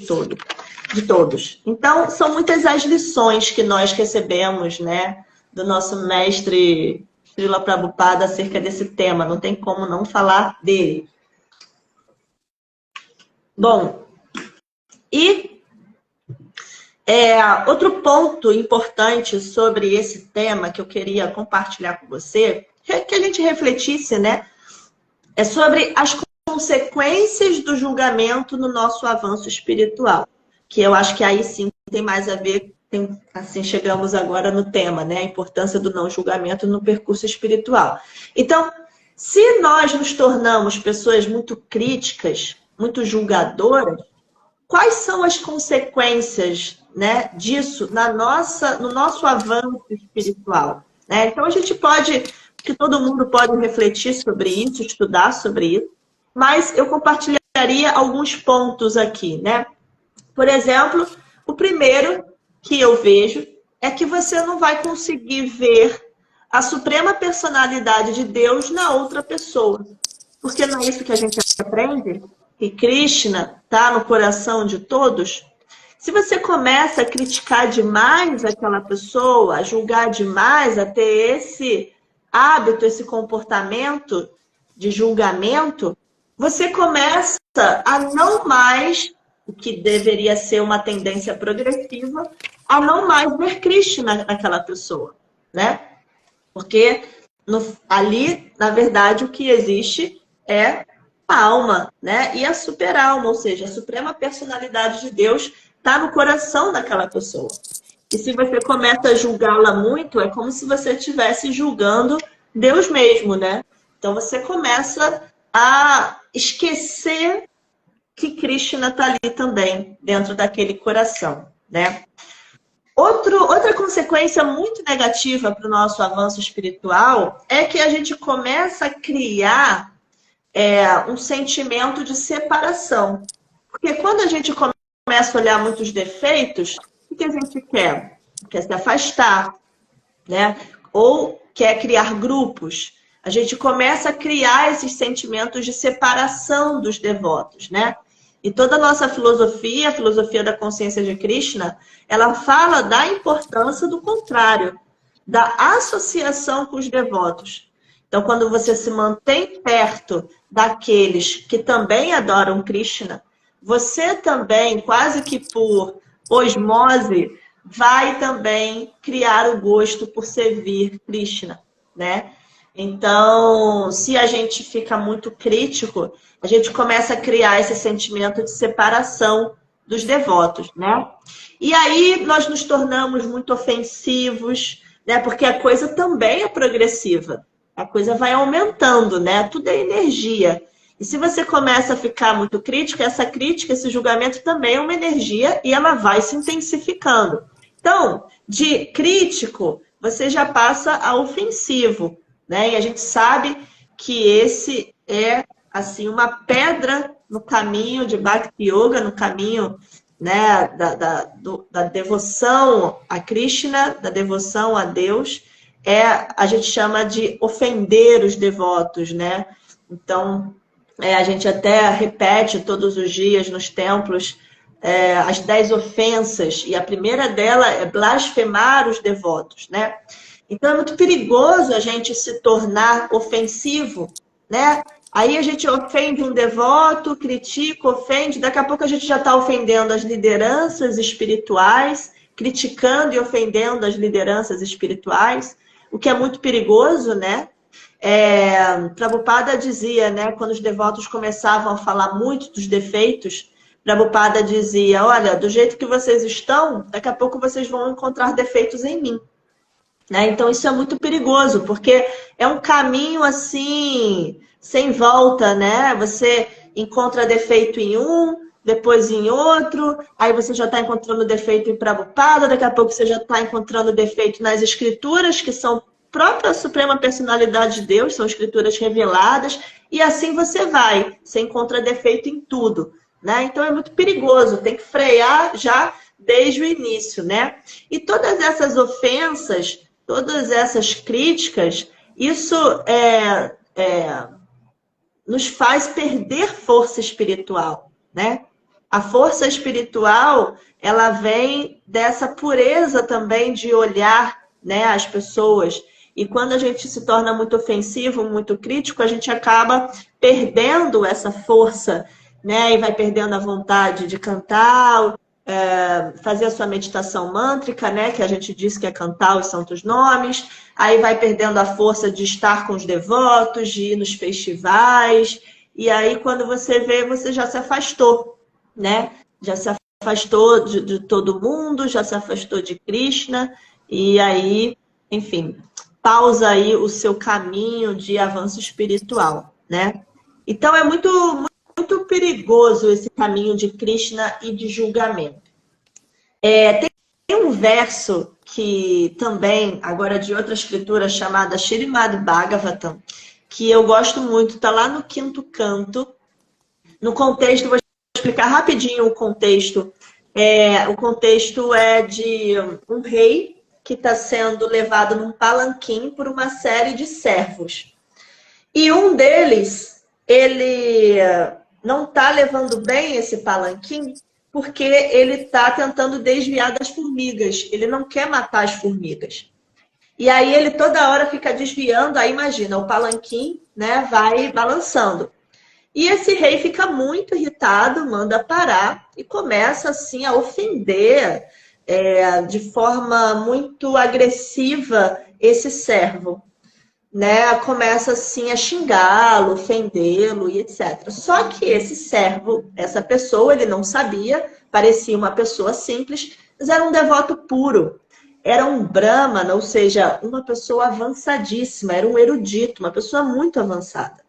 Speaker 2: todos. Então, são muitas as lições que nós recebemos, né, do nosso mestre Srila Prabhupada acerca desse tema. Não tem como não falar dele. Bom, e outro ponto importante sobre esse tema que eu queria compartilhar com você, que a gente refletisse, né? É sobre as consequências do julgamento no nosso avanço espiritual. Que eu acho que aí sim tem mais a ver, assim, chegamos agora no tema, né? A importância do não julgamento no percurso espiritual. Então, se nós nos tornamos pessoas muito críticas, muito julgadoras, quais são as consequências, né, disso no nosso avanço espiritual? Né? Então, a gente pode, que todo mundo pode refletir sobre isso, estudar sobre isso, mas eu compartilharia alguns pontos aqui, né? Por exemplo, o primeiro que eu vejo é que você não vai conseguir ver a suprema personalidade de Deus na outra pessoa. Porque não é isso que a gente aprende? Que Krishna está no coração de todos? Se você começa a criticar demais aquela pessoa, a julgar demais, a ter esse hábito, esse comportamento de julgamento, você começa a não mais, o que deveria ser uma tendência progressiva, a não mais ver Krishna naquela pessoa, né? Porque ali, na verdade, o que existe é a alma, né? E a superalma, ou seja, a suprema personalidade de Deus está no coração daquela pessoa. E se você começa a julgá-la muito, é como se você estivesse julgando Deus mesmo, né? Então você começa a esquecer que Krishna está ali também, dentro daquele coração, né? Outra consequência muito negativa para o nosso avanço espiritual é que a gente começa a criar um sentimento de separação. Porque quando a gente começa a olhar muitos defeitos, o que a gente quer? Quer se afastar, né? Ou quer criar grupos. A gente começa a criar esses sentimentos de separação dos devotos, né? E toda a nossa filosofia, a filosofia da consciência de Krishna, ela fala da importância do contrário, da associação com os devotos. Então, quando você se mantém perto daqueles que também adoram Krishna, você também, quase que por osmose, vai também criar o gosto por servir Krishna, né? Então, se a gente fica muito crítico, a gente começa a criar esse sentimento de separação dos devotos, né? E aí nós nos tornamos muito ofensivos, né? Porque a coisa também é progressiva. A coisa vai aumentando, né? Tudo é energia. E se você começa a ficar muito crítico, essa crítica, esse julgamento também é uma energia e ela vai se intensificando. Então, de crítico, você já passa a ofensivo, né? E a gente sabe que esse é, assim, uma pedra no caminho de Bhakti Yoga, no caminho, né, da devoção a Krishna, da devoção a Deus, a gente chama de ofender os devotos, né? Então, a gente até repete todos os dias nos templos as 10 ofensas, e a primeira dela é blasfemar os devotos, né? Então, é muito perigoso a gente se tornar ofensivo, né? Aí a gente ofende um devoto, critica, ofende, daqui a pouco a gente já está ofendendo as lideranças espirituais, criticando e ofendendo as lideranças espirituais, o que é muito perigoso, né? Prabhupada dizia, né, quando os devotos começavam a falar muito dos defeitos, Prabhupada dizia, olha, do jeito que vocês estão, daqui a pouco vocês vão encontrar defeitos em mim. Né? Então isso é muito perigoso, porque é um caminho assim, sem volta, né? Você encontra defeito em um, depois em outro, aí você já está encontrando defeito em Prabhupada, daqui a pouco você já está encontrando defeito nas escrituras, que são própria Suprema Personalidade de Deus, são escrituras reveladas, e assim você vai, você encontra defeito em tudo, né? Então é muito perigoso, tem que frear já desde o início, né? E todas essas ofensas, todas essas críticas, isso nos faz perder força espiritual, né? A força espiritual, ela vem dessa pureza também de olhar, né, as pessoas. E quando a gente se torna muito ofensivo, muito crítico, a gente acaba perdendo essa força, né? E vai perdendo a vontade de cantar, fazer a sua meditação mântrica, né? Que a gente diz que é cantar os santos nomes. Aí vai perdendo a força de estar com os devotos, de ir nos festivais. E aí, quando você vê, você já se afastou, né? Já se afastou de todo mundo, já se afastou de Krishna. E aí, enfim, pausa aí o seu caminho de avanço espiritual, né? Então é muito perigoso esse caminho de Krishna e de julgamento. Tem um verso que também, agora de outra escritura chamada Śrīmad Bhagavatam, que eu gosto muito, está lá no 5º canto. No contexto, vou explicar rapidinho o contexto. O contexto é de um rei que está sendo levado num palanquim por uma série de servos. E um deles, ele não está levando bem esse palanquim porque ele está tentando desviar das formigas. Ele não quer matar as formigas. E aí ele toda hora fica desviando. Aí imagina, o palanquim, né, vai balançando. E esse rei fica muito irritado, manda parar e começa assim a ofender de forma muito agressiva esse servo, né? Começa assim a xingá-lo, ofendê-lo e etc. Só que esse servo, essa pessoa, ele não sabia, parecia uma pessoa simples, mas era um devoto puro. Era um brahmana, ou seja, uma pessoa avançadíssima, era um erudito, uma pessoa muito avançada.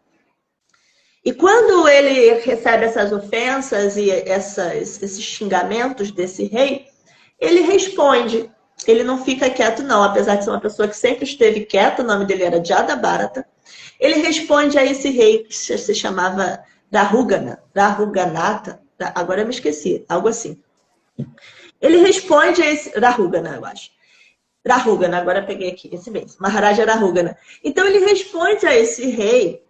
Speaker 2: E quando ele recebe essas ofensas e esses xingamentos desse rei, ele responde. Ele não fica quieto, não. Apesar de ser uma pessoa que sempre esteve quieta, o nome dele era Jadabharata. Ele responde a esse rei, que se chamava Rahuganatha. Agora eu me esqueci, algo assim. Ele responde a esse... Rahugana, eu acho. Rahugana, agora peguei aqui, esse mesmo. Maharaja Rahugana. Então ele responde a esse rei.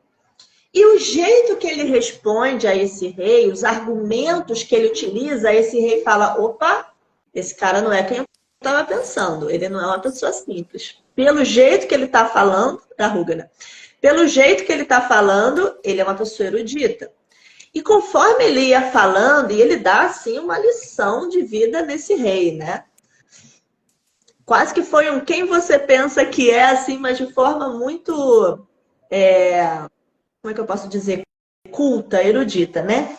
Speaker 2: E o jeito que ele responde a esse rei, os argumentos que ele utiliza, esse rei fala, opa, esse cara não é quem eu estava pensando, ele não é uma pessoa simples. Pelo jeito que ele está falando, Rahugana, pelo jeito que ele está falando, ele é uma pessoa erudita. E conforme ele ia falando, e ele dá, assim, uma lição de vida nesse rei, né? Quase que foi um quem você pensa que é, assim, mas de forma muito... como é que eu posso dizer? Culta, erudita, né?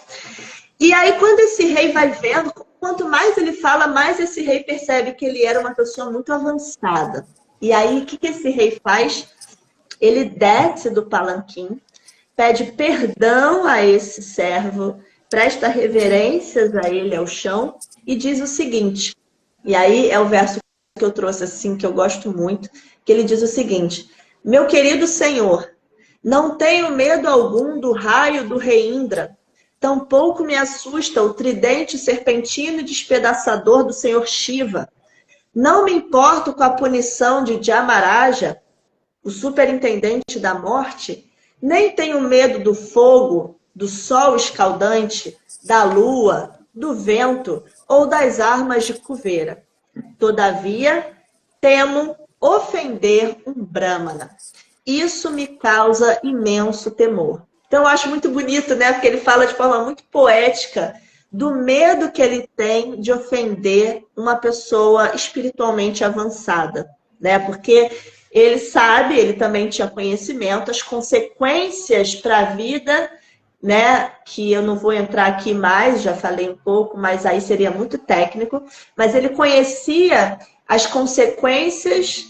Speaker 2: E aí, quando esse rei vai vendo, quanto mais ele fala, mais esse rei percebe que ele era uma pessoa muito avançada. E aí, o que esse rei faz? Ele desce do palanquim, pede perdão a esse servo, presta reverências a ele ao chão e diz o seguinte, e aí é o verso que eu trouxe assim, que eu gosto muito, que ele diz o seguinte, meu querido senhor, não tenho medo algum do raio do rei Indra, tampouco me assusta o tridente serpentino e despedaçador do senhor Shiva. Não me importo com a punição de Dhyamaraja, o superintendente da morte, nem tenho medo do fogo, do sol escaldante, da lua, do vento ou das armas de Kuvera. Todavia, temo ofender um Brahmana. Isso me causa imenso temor. Então, eu acho muito bonito, né? Porque ele fala de forma muito poética do medo que ele tem de ofender uma pessoa espiritualmente avançada, né? Porque ele sabe, ele também tinha conhecimento, as consequências para a vida, né? Que eu não vou entrar aqui mais, já falei um pouco, mas aí seria muito técnico. Mas ele conhecia as consequências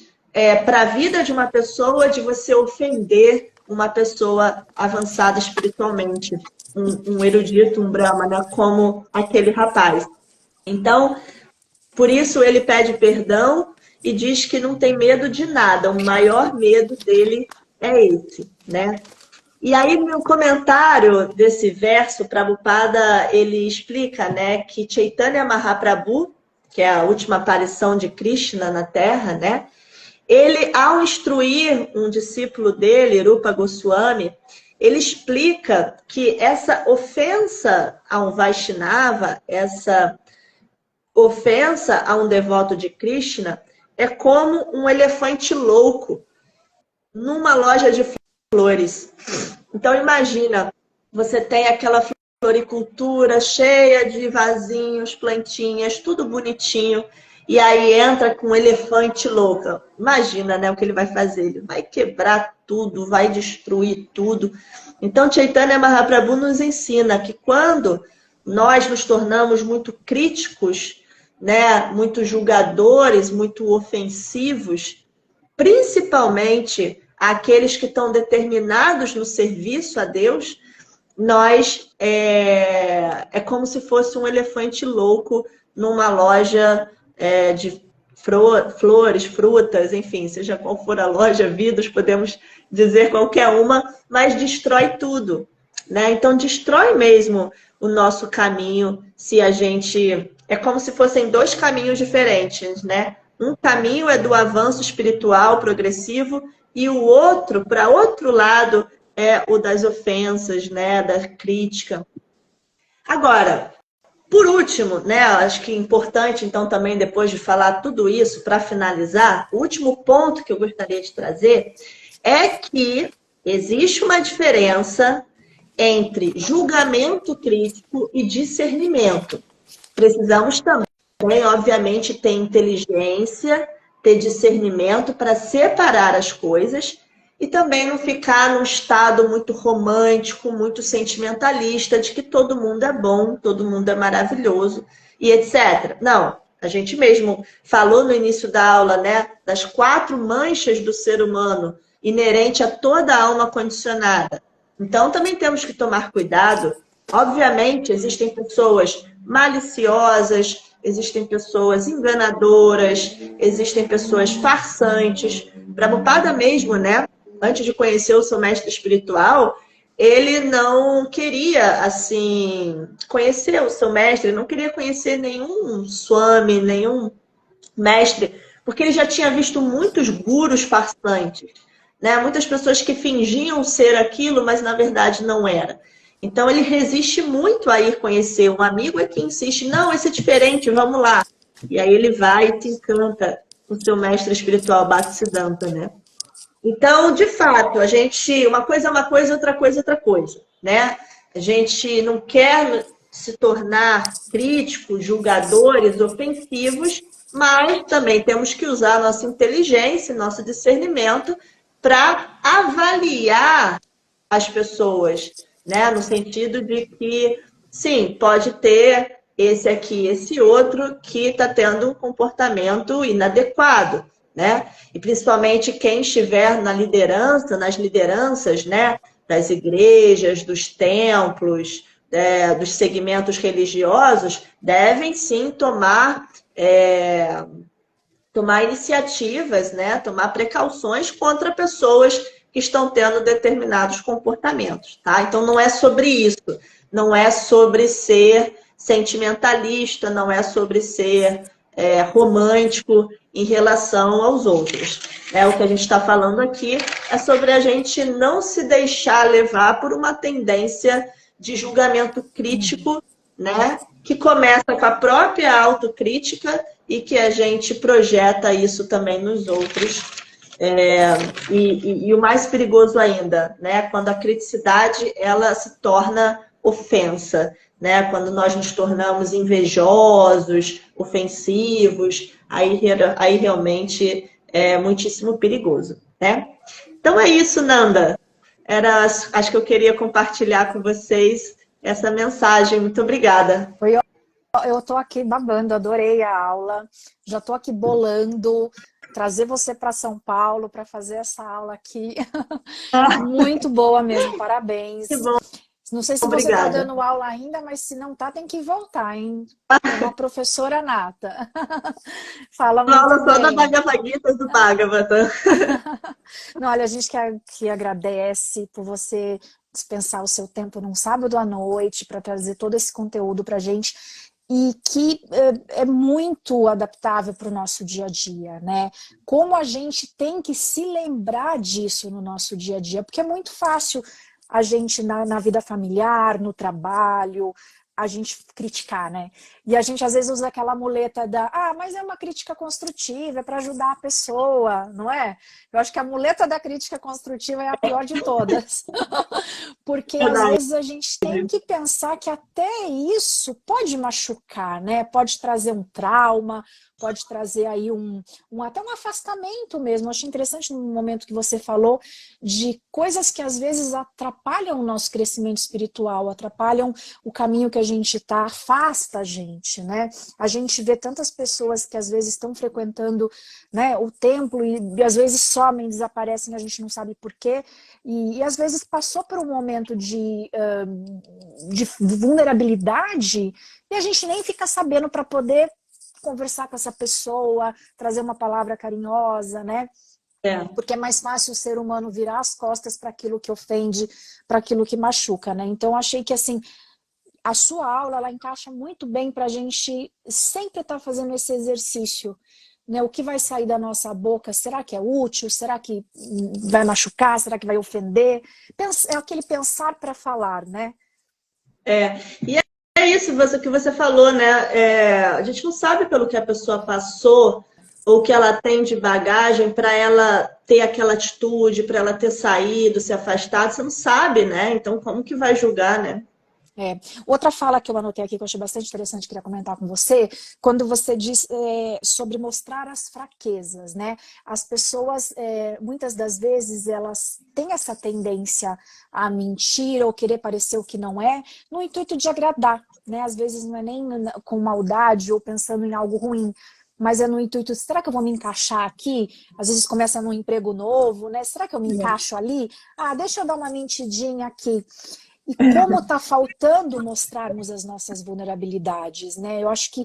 Speaker 2: para a vida de uma pessoa de você ofender uma pessoa avançada espiritualmente, um erudito, um brahmana, como aquele rapaz. Então, por isso ele pede perdão e diz que não tem medo de nada. O maior medo dele é esse, né? E aí, no comentário desse verso, Prabhupada, ele explica, né, que Chaitanya Mahaprabhu, que é a última aparição de Krishna na Terra, né, ele, ao instruir um discípulo dele, Rupa Goswami, ele explica que essa ofensa a um Vaishnava, essa ofensa a um devoto de Krishna, é como um elefante louco numa loja de flores. Então imagina, você tem aquela floricultura cheia de vasinhos, plantinhas, tudo bonitinho, e aí entra com um elefante louco. Imagina, né, o que ele vai fazer? Ele vai quebrar tudo, vai destruir tudo. Então Chaitanya Mahaprabhu nos ensina que quando nós nos tornamos muito críticos, né, muito julgadores, muito ofensivos, principalmente aqueles que estão determinados no serviço a Deus, nós é como se fosse um elefante louco numa loja de flores, frutas, enfim, seja qual for a loja, vidros, podemos dizer qualquer uma, mas destrói tudo, né? Então destrói mesmo o nosso caminho se a gente... É como se fossem dois caminhos diferentes, né? Um caminho é do avanço espiritual progressivo e o outro, para outro lado, é o das ofensas, né? Da crítica. Agora, por último, né? Acho que é importante, então, também, depois de falar tudo isso, para finalizar, o último ponto que eu gostaria de trazer é que existe uma diferença entre julgamento crítico e discernimento. Precisamos também, obviamente, ter inteligência, ter discernimento para separar as coisas e também não ficar num estado muito romântico, muito sentimentalista, de que todo mundo é bom, todo mundo é maravilhoso e etc. Não, a gente mesmo falou no início da aula, né, das 4 manchas do ser humano, inerente a toda a alma condicionada. Então, também temos que tomar cuidado. Obviamente, existem pessoas maliciosas, existem pessoas enganadoras, existem pessoas farsantes. Prabhupada mesmo, né? Antes de conhecer o seu mestre espiritual, ele não queria, assim, conhecer o seu mestre, não queria conhecer nenhum swami, nenhum mestre, porque ele já tinha visto muitos gurus farsantes, né? Muitas pessoas que fingiam ser aquilo, mas na verdade não era. Então ele resiste muito a ir conhecer. Um amigo é que insiste, não, esse é diferente, vamos lá. E aí ele vai e se encanta com o seu mestre espiritual, Bhaktisiddhanta, né? Então, de fato, a gente, uma coisa é uma coisa, outra coisa é outra coisa, né? A gente não quer se tornar críticos, julgadores, ofensivos, mas também temos que usar a nossa inteligência, nosso discernimento para avaliar as pessoas, né? No sentido de que, sim, pode ter esse aqui, esse outro que está tendo um comportamento inadequado, né? E principalmente quem estiver na liderança, nas lideranças, né? Das igrejas, dos templos, dos segmentos religiosos, devem sim tomar iniciativas, né? Tomar precauções contra pessoas que estão tendo determinados comportamentos, tá? Então não é sobre isso, não é sobre ser sentimentalista, não é sobre ser romântico em relação aos outros. O que a gente está falando aqui é sobre a gente não se deixar levar por uma tendência de julgamento crítico, né? Que começa com a própria autocrítica e que a gente projeta isso também nos outros. E o mais perigoso ainda, né? Quando a criticidade ela se torna ofensa, né? Quando nós nos tornamos invejosos, ofensivos, aí realmente é muitíssimo perigoso, né? Então é isso, Nanda. Acho que eu queria compartilhar com vocês essa mensagem. Muito obrigada.
Speaker 3: Foi
Speaker 1: Eu tô aqui babando, adorei a aula. Já tô aqui bolando, trazer você para São Paulo para fazer essa aula aqui. Muito boa mesmo,
Speaker 2: Que
Speaker 1: parabéns.
Speaker 2: bom,
Speaker 1: Não sei se você está
Speaker 2: obrigada.
Speaker 1: dando aula ainda, mas se não tá, tem que voltar, hein? É uma professora nata. Fala
Speaker 2: Uma
Speaker 1: muito
Speaker 2: aula só da
Speaker 1: bem.
Speaker 2: Bhagavad Gita do Bhagavatam.
Speaker 1: Não, olha, a gente que agradece por você dispensar o seu tempo num sábado à noite para trazer todo esse conteúdo para a gente e que é muito adaptável para o nosso dia a dia, né? Como a gente tem que se lembrar disso no nosso dia a dia, porque é muito fácil a gente na vida familiar, no trabalho, a gente criticar, né? E a gente às vezes usa aquela muleta mas é uma crítica construtiva, é para ajudar a pessoa, não é? Eu acho que a muleta da crítica construtiva é a pior de todas. Porque às
Speaker 2: Verdade.
Speaker 1: vezes a gente tem que pensar que até isso pode machucar, né? Pode trazer um trauma, pode trazer aí até um afastamento mesmo. Eu achei interessante no momento que você falou de coisas que às vezes atrapalham o nosso crescimento espiritual, atrapalham o caminho que a gente está, afasta a gente, né? A gente vê tantas pessoas que às vezes estão frequentando, né, o templo e às vezes somem, desaparecem, a gente não sabe por quê. E às vezes passou por um momento de vulnerabilidade e a gente nem fica sabendo para poder conversar com essa pessoa, trazer uma palavra carinhosa, né?
Speaker 2: É.
Speaker 1: Porque é mais fácil o ser humano virar as costas para aquilo que ofende, para aquilo que machuca, né? Então, achei que, assim, a sua aula, ela encaixa muito bem para a gente sempre estar fazendo esse exercício, né? O que vai sair da nossa boca, será que é útil? Será que vai machucar? Será que vai ofender? É aquele pensar para falar, né?
Speaker 2: E é isso que você falou, né? A gente não sabe pelo que a pessoa passou ou que ela tem de bagagem para ela ter aquela atitude, para ela ter saído, se afastado. Você não sabe, né? Então, como que vai julgar, né?
Speaker 1: Outra fala que eu anotei aqui, que eu achei bastante interessante, queria comentar com você, quando você diz sobre mostrar as fraquezas, né? As pessoas, muitas das vezes, elas têm essa tendência a mentir ou querer parecer o que não é, no intuito de agradar, né? Às vezes não é nem com maldade ou pensando em algo ruim, mas é no intuito, será que eu vou me encaixar aqui? Às vezes começa num emprego novo, né? Será que eu me encaixo ali? Deixa eu dar uma mentidinha aqui. E como está faltando mostrarmos as nossas vulnerabilidades, né? Eu acho que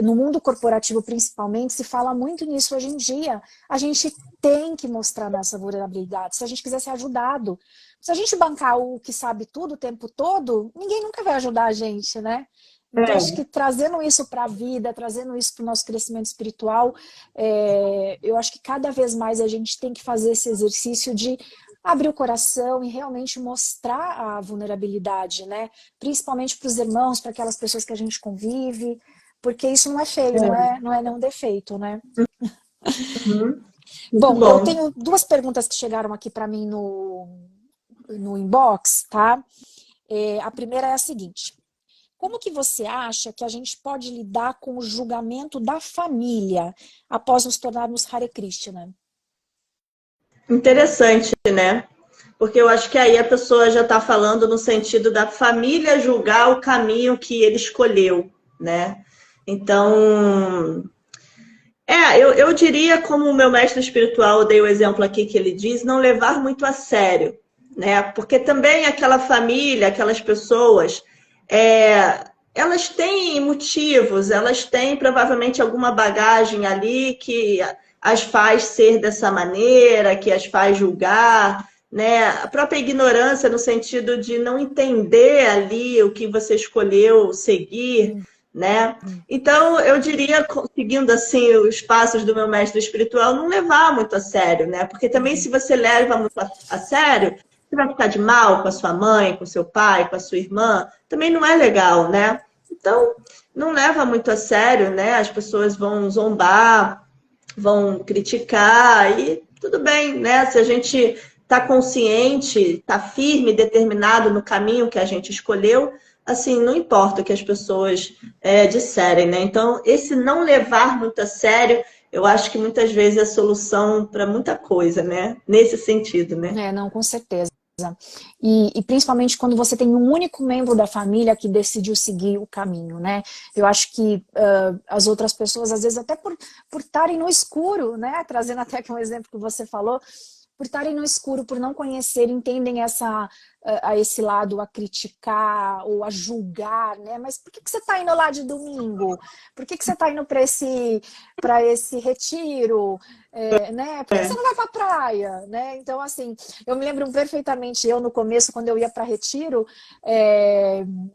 Speaker 1: no mundo corporativo, principalmente, se fala muito nisso hoje em dia. A gente tem que mostrar nossa vulnerabilidade se a gente quiser ser ajudado. Se a gente bancar o que sabe tudo o tempo todo, ninguém nunca vai ajudar a gente, né? Então, acho que trazendo isso para a vida, trazendo isso para o nosso crescimento espiritual, eu acho que cada vez mais a gente tem que fazer esse exercício de abrir o coração e realmente mostrar a vulnerabilidade, né? Principalmente para os irmãos, para aquelas pessoas que a gente convive, porque isso não é feio, não é nenhum defeito, né?
Speaker 2: Uhum. Muito
Speaker 1: Bom, eu
Speaker 2: bom.
Speaker 1: tenho duas perguntas que chegaram aqui para mim no inbox, tá? A primeira é a seguinte: como que você acha que a gente pode lidar com o julgamento da família após nos tornarmos Hare Krishna?
Speaker 2: Interessante, né? Porque eu acho que aí a pessoa já está falando no sentido da família julgar o caminho que ele escolheu, né? Então, eu diria, como o meu mestre espiritual, eu dei o exemplo aqui que ele diz, não levar muito a sério, né? Porque também aquela família, aquelas pessoas, elas têm motivos, elas têm provavelmente alguma bagagem ali que as faz ser dessa maneira, que as faz julgar, né? A própria ignorância no sentido de não entender ali o que você escolheu seguir, né? Então, eu diria, seguindo assim os passos do meu mestre espiritual, não levar muito a sério, né? Porque também se você leva muito a sério, você vai ficar de mal com a sua mãe, com seu pai, com a sua irmã, também não é legal, né? Então, não leva muito a sério, né? As pessoas vão zombar, vão criticar e tudo bem, né? Se a gente está consciente, está firme, determinado no caminho que a gente escolheu, assim, não importa o que as pessoas disserem, né? Então, esse não levar muito a sério, eu acho que muitas vezes é a solução para muita coisa, né? Nesse sentido, né?
Speaker 1: Não, com certeza. E principalmente quando você tem um único membro da família que decidiu seguir o caminho, né? Eu acho que as outras pessoas, às vezes, até por estarem no escuro, né? Trazendo até aqui um exemplo que você falou, por estarem no escuro, por não conhecer, entendem a esse lado, a criticar ou a julgar, né? Mas por que você está indo lá de domingo? Por que você está indo para esse retiro? Né? Por que você não vai para a praia? Né? Então, assim, eu me lembro perfeitamente, eu no começo, quando eu ia para retiro,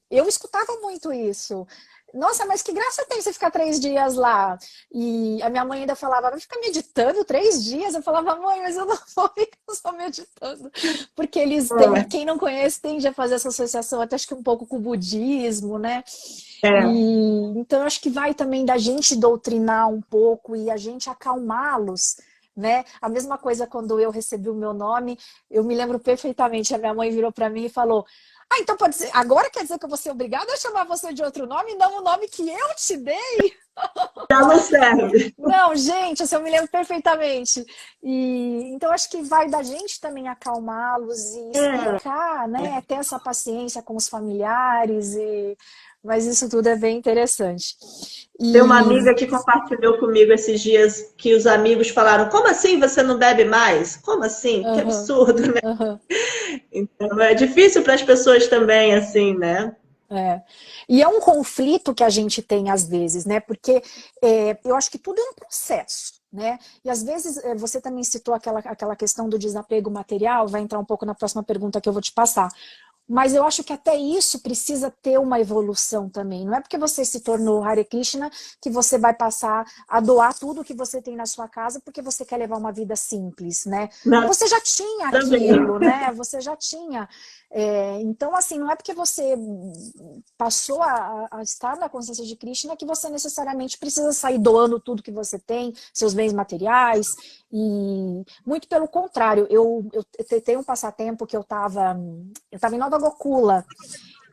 Speaker 1: eu escutava muito isso. Nossa, mas que graça tem você ficar 3 dias lá? E a minha mãe ainda falava, vai ficar meditando 3 dias? Eu falava, mãe, mas eu não vou ficar só meditando. Porque eles têm, quem não conhece, tende a fazer essa associação, até acho que um pouco com o budismo, né? Então, eu acho que vai também da gente doutrinar um pouco e a gente acalmá-los, né? A mesma coisa quando eu recebi o meu nome, eu me lembro perfeitamente, a minha mãe virou para mim e falou, então pode ser, agora quer dizer que eu vou ser obrigada a chamar você de outro nome, não o nome que eu te dei?
Speaker 2: Já não serve.
Speaker 1: Não, gente, assim, eu me lembro perfeitamente. Então, acho que vai da gente também acalmá-los e explicar, né? Ter essa paciência com os familiares. Mas isso tudo é bem interessante.
Speaker 2: Tem uma amiga que compartilhou comigo esses dias que os amigos falaram, como assim você não bebe mais? Como assim? Que absurdo, né? Então, é difícil para as pessoas também, assim, né?
Speaker 1: E é um conflito que a gente tem às vezes, né? Porque eu acho que tudo é um processo, né? E às vezes você também citou aquela questão do desapego material, vai entrar um pouco na próxima pergunta que eu vou te passar. Mas eu acho que até isso precisa ter uma evolução também. Não é porque você se tornou Hare Krishna que você vai passar a doar tudo que você tem na sua casa porque você quer levar uma vida simples, né?
Speaker 2: Não,
Speaker 1: Você já tinha aquilo, né? Você já tinha. Então, assim, não é porque você passou a estar na consciência de Krishna que você necessariamente precisa sair doando tudo que você tem, seus bens materiais. E muito pelo contrário, eu tenho um passatempo que eu estava em Nova Gokula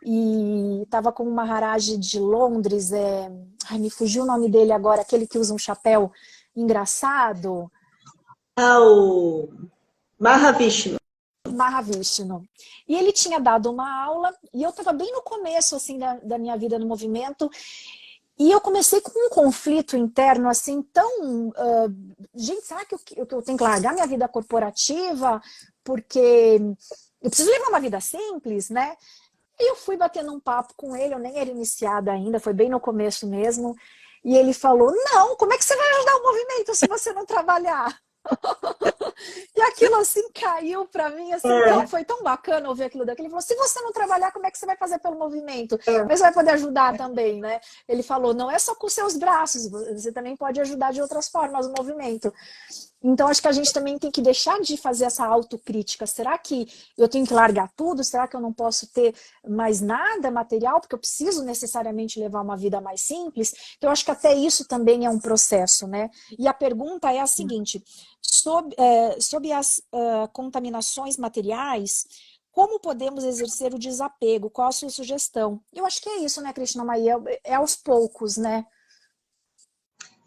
Speaker 1: e estava com o Maharaj de Londres, me fugiu o nome dele agora, aquele que usa um chapéu engraçado.
Speaker 2: O Mahavishnu.
Speaker 1: Mahavishnu. E ele tinha dado uma aula e eu estava bem no começo assim da minha vida no movimento. E eu comecei com um conflito interno, assim, tão... gente, será que eu tenho que largar minha vida corporativa? Porque eu preciso levar uma vida simples, né? E eu fui batendo um papo com ele, eu nem era iniciada ainda, foi bem no começo mesmo. E ele falou, não, como é que você vai ajudar o movimento se você não trabalhar? E aquilo assim caiu pra mim, assim, foi tão bacana ouvir aquilo daquele. Ele falou, se você não trabalhar, como é que você vai fazer pelo movimento? Mas você vai poder ajudar também, né? Ele falou, não é só com seus braços, você também pode ajudar de outras formas o movimento. Então, acho que a gente também tem que deixar de fazer essa autocrítica. Será que eu tenho que largar tudo? Será que eu não posso ter mais nada material? Porque eu preciso necessariamente levar uma vida mais simples? Então, acho que até isso também é um processo, né? E a pergunta é a seguinte, sobre as contaminações materiais, como podemos exercer o desapego? Qual a sua sugestão? Eu acho que é isso, né, Krishna Maia? É aos poucos, né?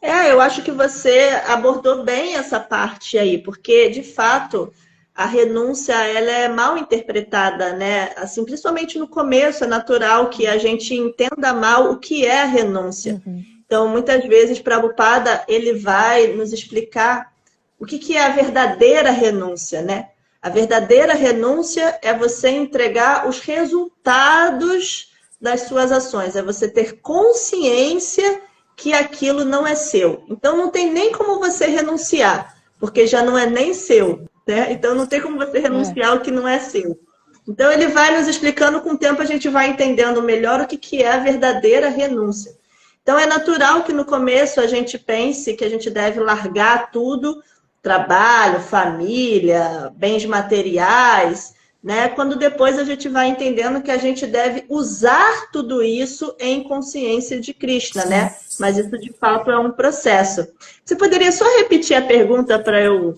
Speaker 2: Eu acho que você abordou bem essa parte aí, porque, de fato, a renúncia ela é mal interpretada, né? Assim, principalmente no começo, é natural que a gente entenda mal o que é a renúncia. Então, muitas vezes, Prabhupada, ele vai nos explicar o que é a verdadeira renúncia, né? A verdadeira renúncia é você entregar os resultados das suas ações, é você ter consciência que aquilo não é seu. Então, não tem nem como você renunciar, porque já não é nem seu, né? Então, não tem como você renunciar ao que não é seu. Então, ele vai nos explicando, com o tempo a gente vai entendendo melhor o que é a verdadeira renúncia. Então, é natural que no começo a gente pense que a gente deve largar tudo, trabalho, família, bens materiais, né? Quando depois a gente vai entendendo que a gente deve usar tudo isso em consciência de Krishna, né? Mas isso de fato é um processo. Você poderia só repetir a pergunta para eu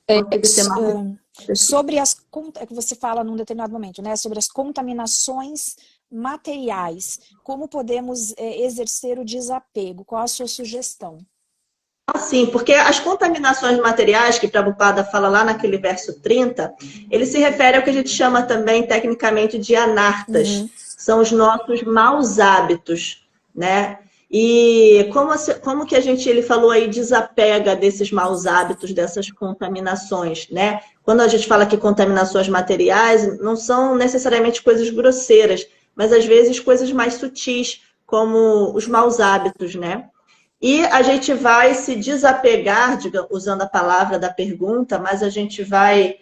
Speaker 2: conseguir ter mais...
Speaker 1: Sobre as que você fala num determinado momento, né? Sobre as contaminações materiais, como podemos exercer o desapego? Qual a sua sugestão?
Speaker 2: Sim, porque as contaminações materiais que Prabhupada fala lá naquele verso 30, ele se refere ao que a gente chama também tecnicamente de anartas.
Speaker 1: Uhum.
Speaker 2: São os nossos maus hábitos, né? E como que a gente, ele falou aí, desapega desses maus hábitos, dessas contaminações, né? Quando a gente fala que contaminações materiais, não são necessariamente coisas grosseiras, mas às vezes coisas mais sutis, como os maus hábitos, né? E a gente vai se desapegar, usando a palavra da pergunta, mas a gente vai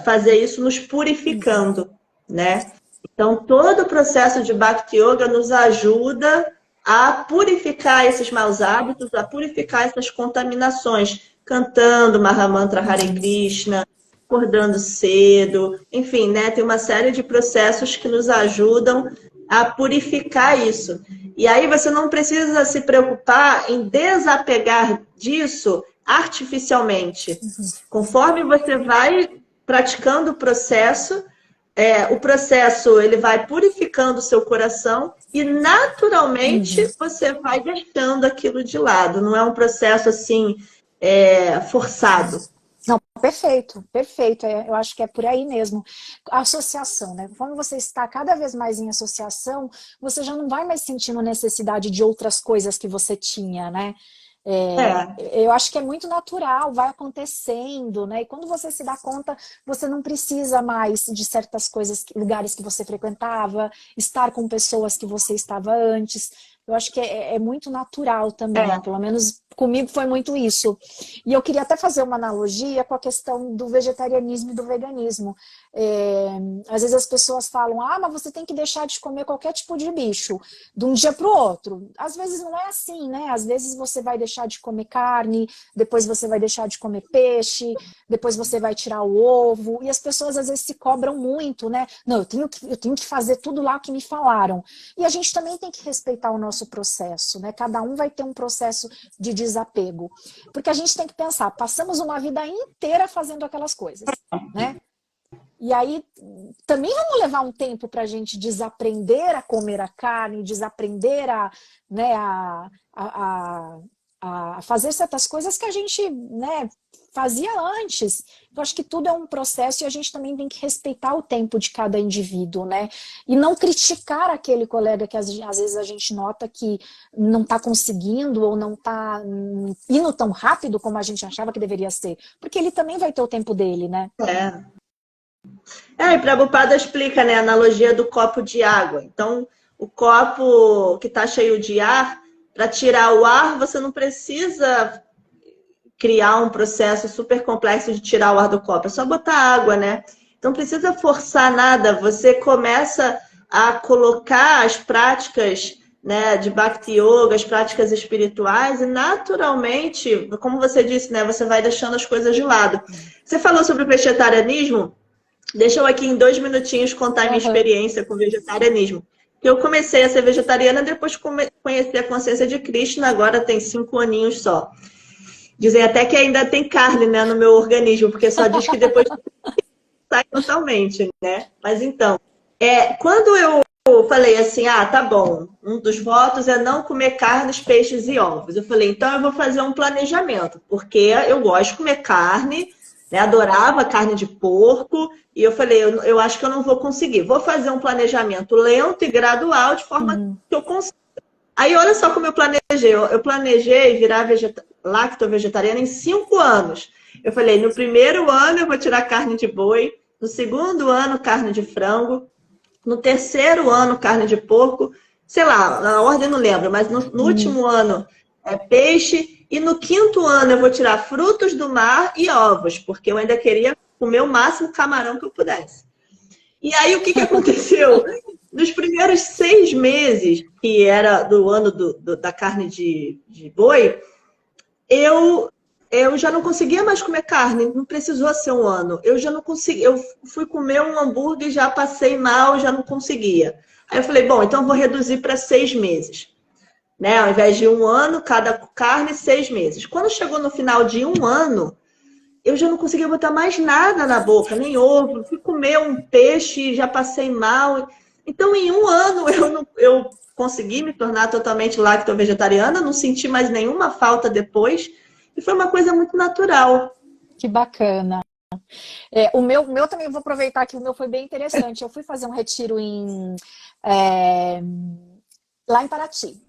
Speaker 2: fazer isso nos purificando, né? Então, todo o processo de Bhakti Yoga nos ajuda a purificar esses maus hábitos, a purificar essas contaminações, cantando Mahamantra Hare Krishna, acordando cedo, enfim, né? Tem uma série de processos que nos ajudam a purificar isso. E aí você não precisa se preocupar em desapegar disso artificialmente. Conforme você vai praticando o processo ele vai purificando o seu coração e naturalmente você vai deixando aquilo de lado. Não é um processo assim forçado.
Speaker 1: Não, perfeito, perfeito. Eu acho que é por aí mesmo. A associação, né? Quando você está cada vez mais em associação, você já não vai mais sentindo necessidade de outras coisas que você tinha, né? Eu acho que é muito natural, vai acontecendo, né? E quando você se dá conta, você não precisa mais de certas coisas, lugares que você frequentava, estar com pessoas que você estava antes. Eu acho que é muito natural também, pelo menos comigo foi muito isso. E eu queria até fazer uma analogia com a questão do vegetarianismo e do veganismo. Às vezes as pessoas falam, mas você tem que deixar de comer qualquer tipo de bicho, de um dia para o outro. Às vezes não é assim, né? Às vezes você vai deixar de comer carne, depois você vai deixar de comer peixe, depois você vai tirar o ovo, e as pessoas às vezes se cobram muito, né? Não, eu tenho que fazer tudo lá que me falaram. E a gente também tem que respeitar o nosso processo, né? Cada um vai ter um processo de desapego. Porque a gente tem que pensar, passamos uma vida inteira fazendo aquelas coisas, né? E aí também vamos levar um tempo para a gente desaprender a comer a carne, desaprender a fazer certas coisas que a gente, né, fazia antes. Eu acho que tudo é um processo e a gente também tem que respeitar o tempo de cada indivíduo, né? E não criticar aquele colega que às vezes a gente nota que não está conseguindo ou não está indo tão rápido como a gente achava que deveria ser. Porque ele também vai ter o tempo dele, né?
Speaker 2: E Prabhupada explica, né, a analogia do copo de água. Então, o copo que está cheio de ar, para tirar o ar, você não precisa criar um processo super complexo de tirar o ar do copo. É só botar água, né? Então, não precisa forçar nada. Você começa a colocar as práticas, né, de Bhakti Yoga, as práticas espirituais, e naturalmente, como você disse, né, você vai deixando as coisas de lado. Você falou sobre o vegetarianismo. Deixa eu aqui em 2 minutinhos contar a minha experiência com o vegetarianismo. Eu comecei a ser vegetariana depois conheci a consciência de Krishna, agora tem 5 aninhos só. Dizem até que ainda tem carne, né, no meu organismo, porque só diz que depois sai totalmente, né? Mas então, quando eu falei assim, tá bom, um dos votos é não comer carnes, peixes e ovos. Eu falei, então eu vou fazer um planejamento, porque eu gosto de comer carne, né, adorava carne de porco, e eu falei, eu acho que eu não vou conseguir. Vou fazer um planejamento lento e gradual, de forma que eu consiga. Aí, olha só como eu planejei. Eu planejei virar lacto-vegetariana em 5 anos. Eu falei, no primeiro ano eu vou tirar carne de boi, no segundo ano carne de frango, no terceiro ano carne de porco, sei lá, na ordem não lembro, mas no último ano peixe, e no 5º ano eu vou tirar frutos do mar e ovos, porque eu ainda queria comer o máximo camarão que eu pudesse. E aí, o que aconteceu? Nos primeiros 6 meses, que era do ano da carne de boi, eu já não conseguia mais comer carne, não precisou ser um ano. Eu já não conseguia, eu fui comer um hambúrguer e já passei mal, já não conseguia. Aí eu falei, bom, então eu vou reduzir para 6 meses. Né? Ao invés de 1 ano, cada carne, 6 meses. Quando chegou no final de 1 ano, eu já não conseguia botar mais nada na boca, nem ovo. Fui comer um peixe e já passei mal. Então, em 1 ano, eu consegui me tornar totalmente lacto-vegetariana, não senti mais nenhuma falta depois, e foi uma coisa muito natural.
Speaker 1: Que bacana. O meu também, vou aproveitar que o meu foi bem interessante. Eu fui fazer um retiro lá em Paraty,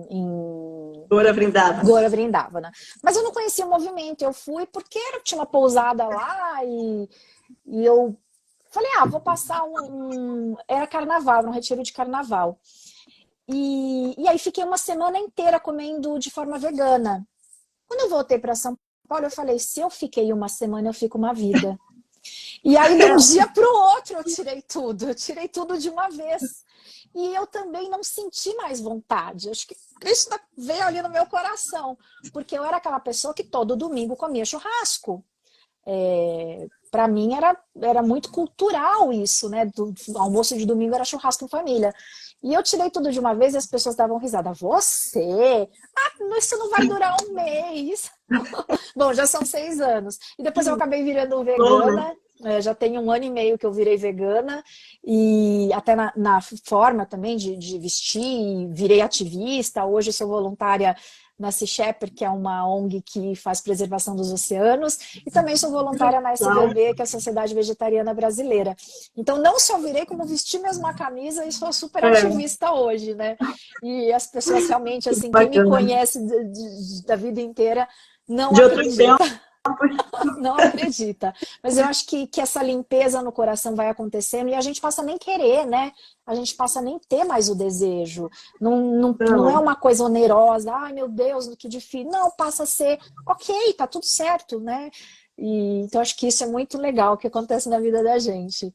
Speaker 1: em
Speaker 2: Gora Vrindavana.
Speaker 1: Gora Vrindavana. Mas eu não conhecia o movimento. Eu fui porque tinha uma pousada lá e eu falei, vou passar era carnaval, era um retiro de carnaval. E aí fiquei uma semana inteira comendo de forma vegana. Quando eu voltei para São Paulo, eu falei, se eu fiquei uma semana, eu fico uma vida. E aí, de um dia para o outro, eu tirei tudo de uma vez. E eu também não senti mais vontade. Acho que Krishna veio ali no meu coração, porque eu era aquela pessoa que todo domingo comia churrasco. Para mim era muito cultural isso, né? Do almoço de domingo era churrasco em família. E eu tirei tudo de uma vez e as pessoas davam risada. Você? Isso não vai durar um mês. Bom, já são 6 anos. E depois eu acabei virando vegana. Já tem 1 ano e meio que eu virei vegana. E até na forma também de vestir, virei ativista. Hoje sou voluntária na Sea Shepherd, que é uma ONG que faz preservação dos oceanos, e também sou voluntária na SVB, que é a Sociedade Vegetariana Brasileira. Então, não só virei, como vesti mesmo a camisa e sou super ativista hoje, né? E as pessoas realmente, assim, quem me conhece da vida inteira, não acredita. Não acredita. Mas eu acho que essa limpeza no coração vai acontecendo e a gente passa a nem querer, né? A gente passa a nem ter mais o desejo. Não é uma coisa onerosa. Ai, meu Deus, que difícil. Não, passa a ser ok, tá tudo certo, né? Então, acho que isso é muito legal que acontece na vida da gente.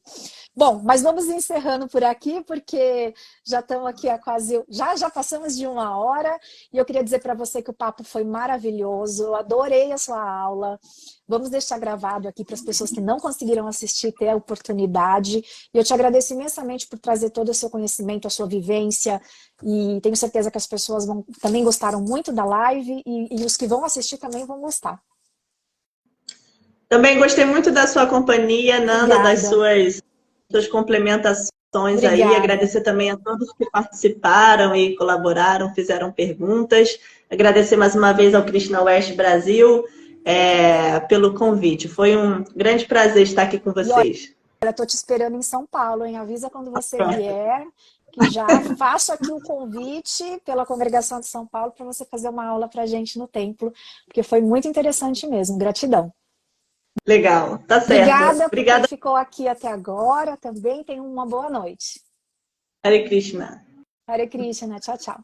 Speaker 1: Bom, mas vamos encerrando por aqui, porque já estamos aqui há quase... Já passamos de 1 hora, e eu queria dizer para você que o papo foi maravilhoso, eu adorei a sua aula. Vamos deixar gravado aqui para as pessoas que não conseguiram assistir, ter a oportunidade. E eu te agradeço imensamente por trazer todo o seu conhecimento, a sua vivência, e tenho certeza que as pessoas também gostaram muito da live, e os que vão assistir também vão gostar.
Speaker 2: Também gostei muito da sua companhia, Nanda,
Speaker 1: Obrigada.
Speaker 2: das suas complementações.
Speaker 1: Obrigada.
Speaker 2: Aí. Agradecer também a todos que participaram e colaboraram, fizeram perguntas. Agradecer mais uma vez ao Krishna West Brasil pelo convite. Foi um grande prazer estar aqui com vocês.
Speaker 1: Olha, estou te esperando em São Paulo, hein? Avisa quando você vier, que já faço aqui o convite pela Congregação de São Paulo para você fazer uma aula para a gente no templo, porque foi muito interessante mesmo. Gratidão.
Speaker 2: Legal, tá certo.
Speaker 1: Obrigada por quem ficou aqui até agora também. Tenha uma boa noite.
Speaker 2: Hare Krishna.
Speaker 1: Hare Krishna. Tchau, tchau.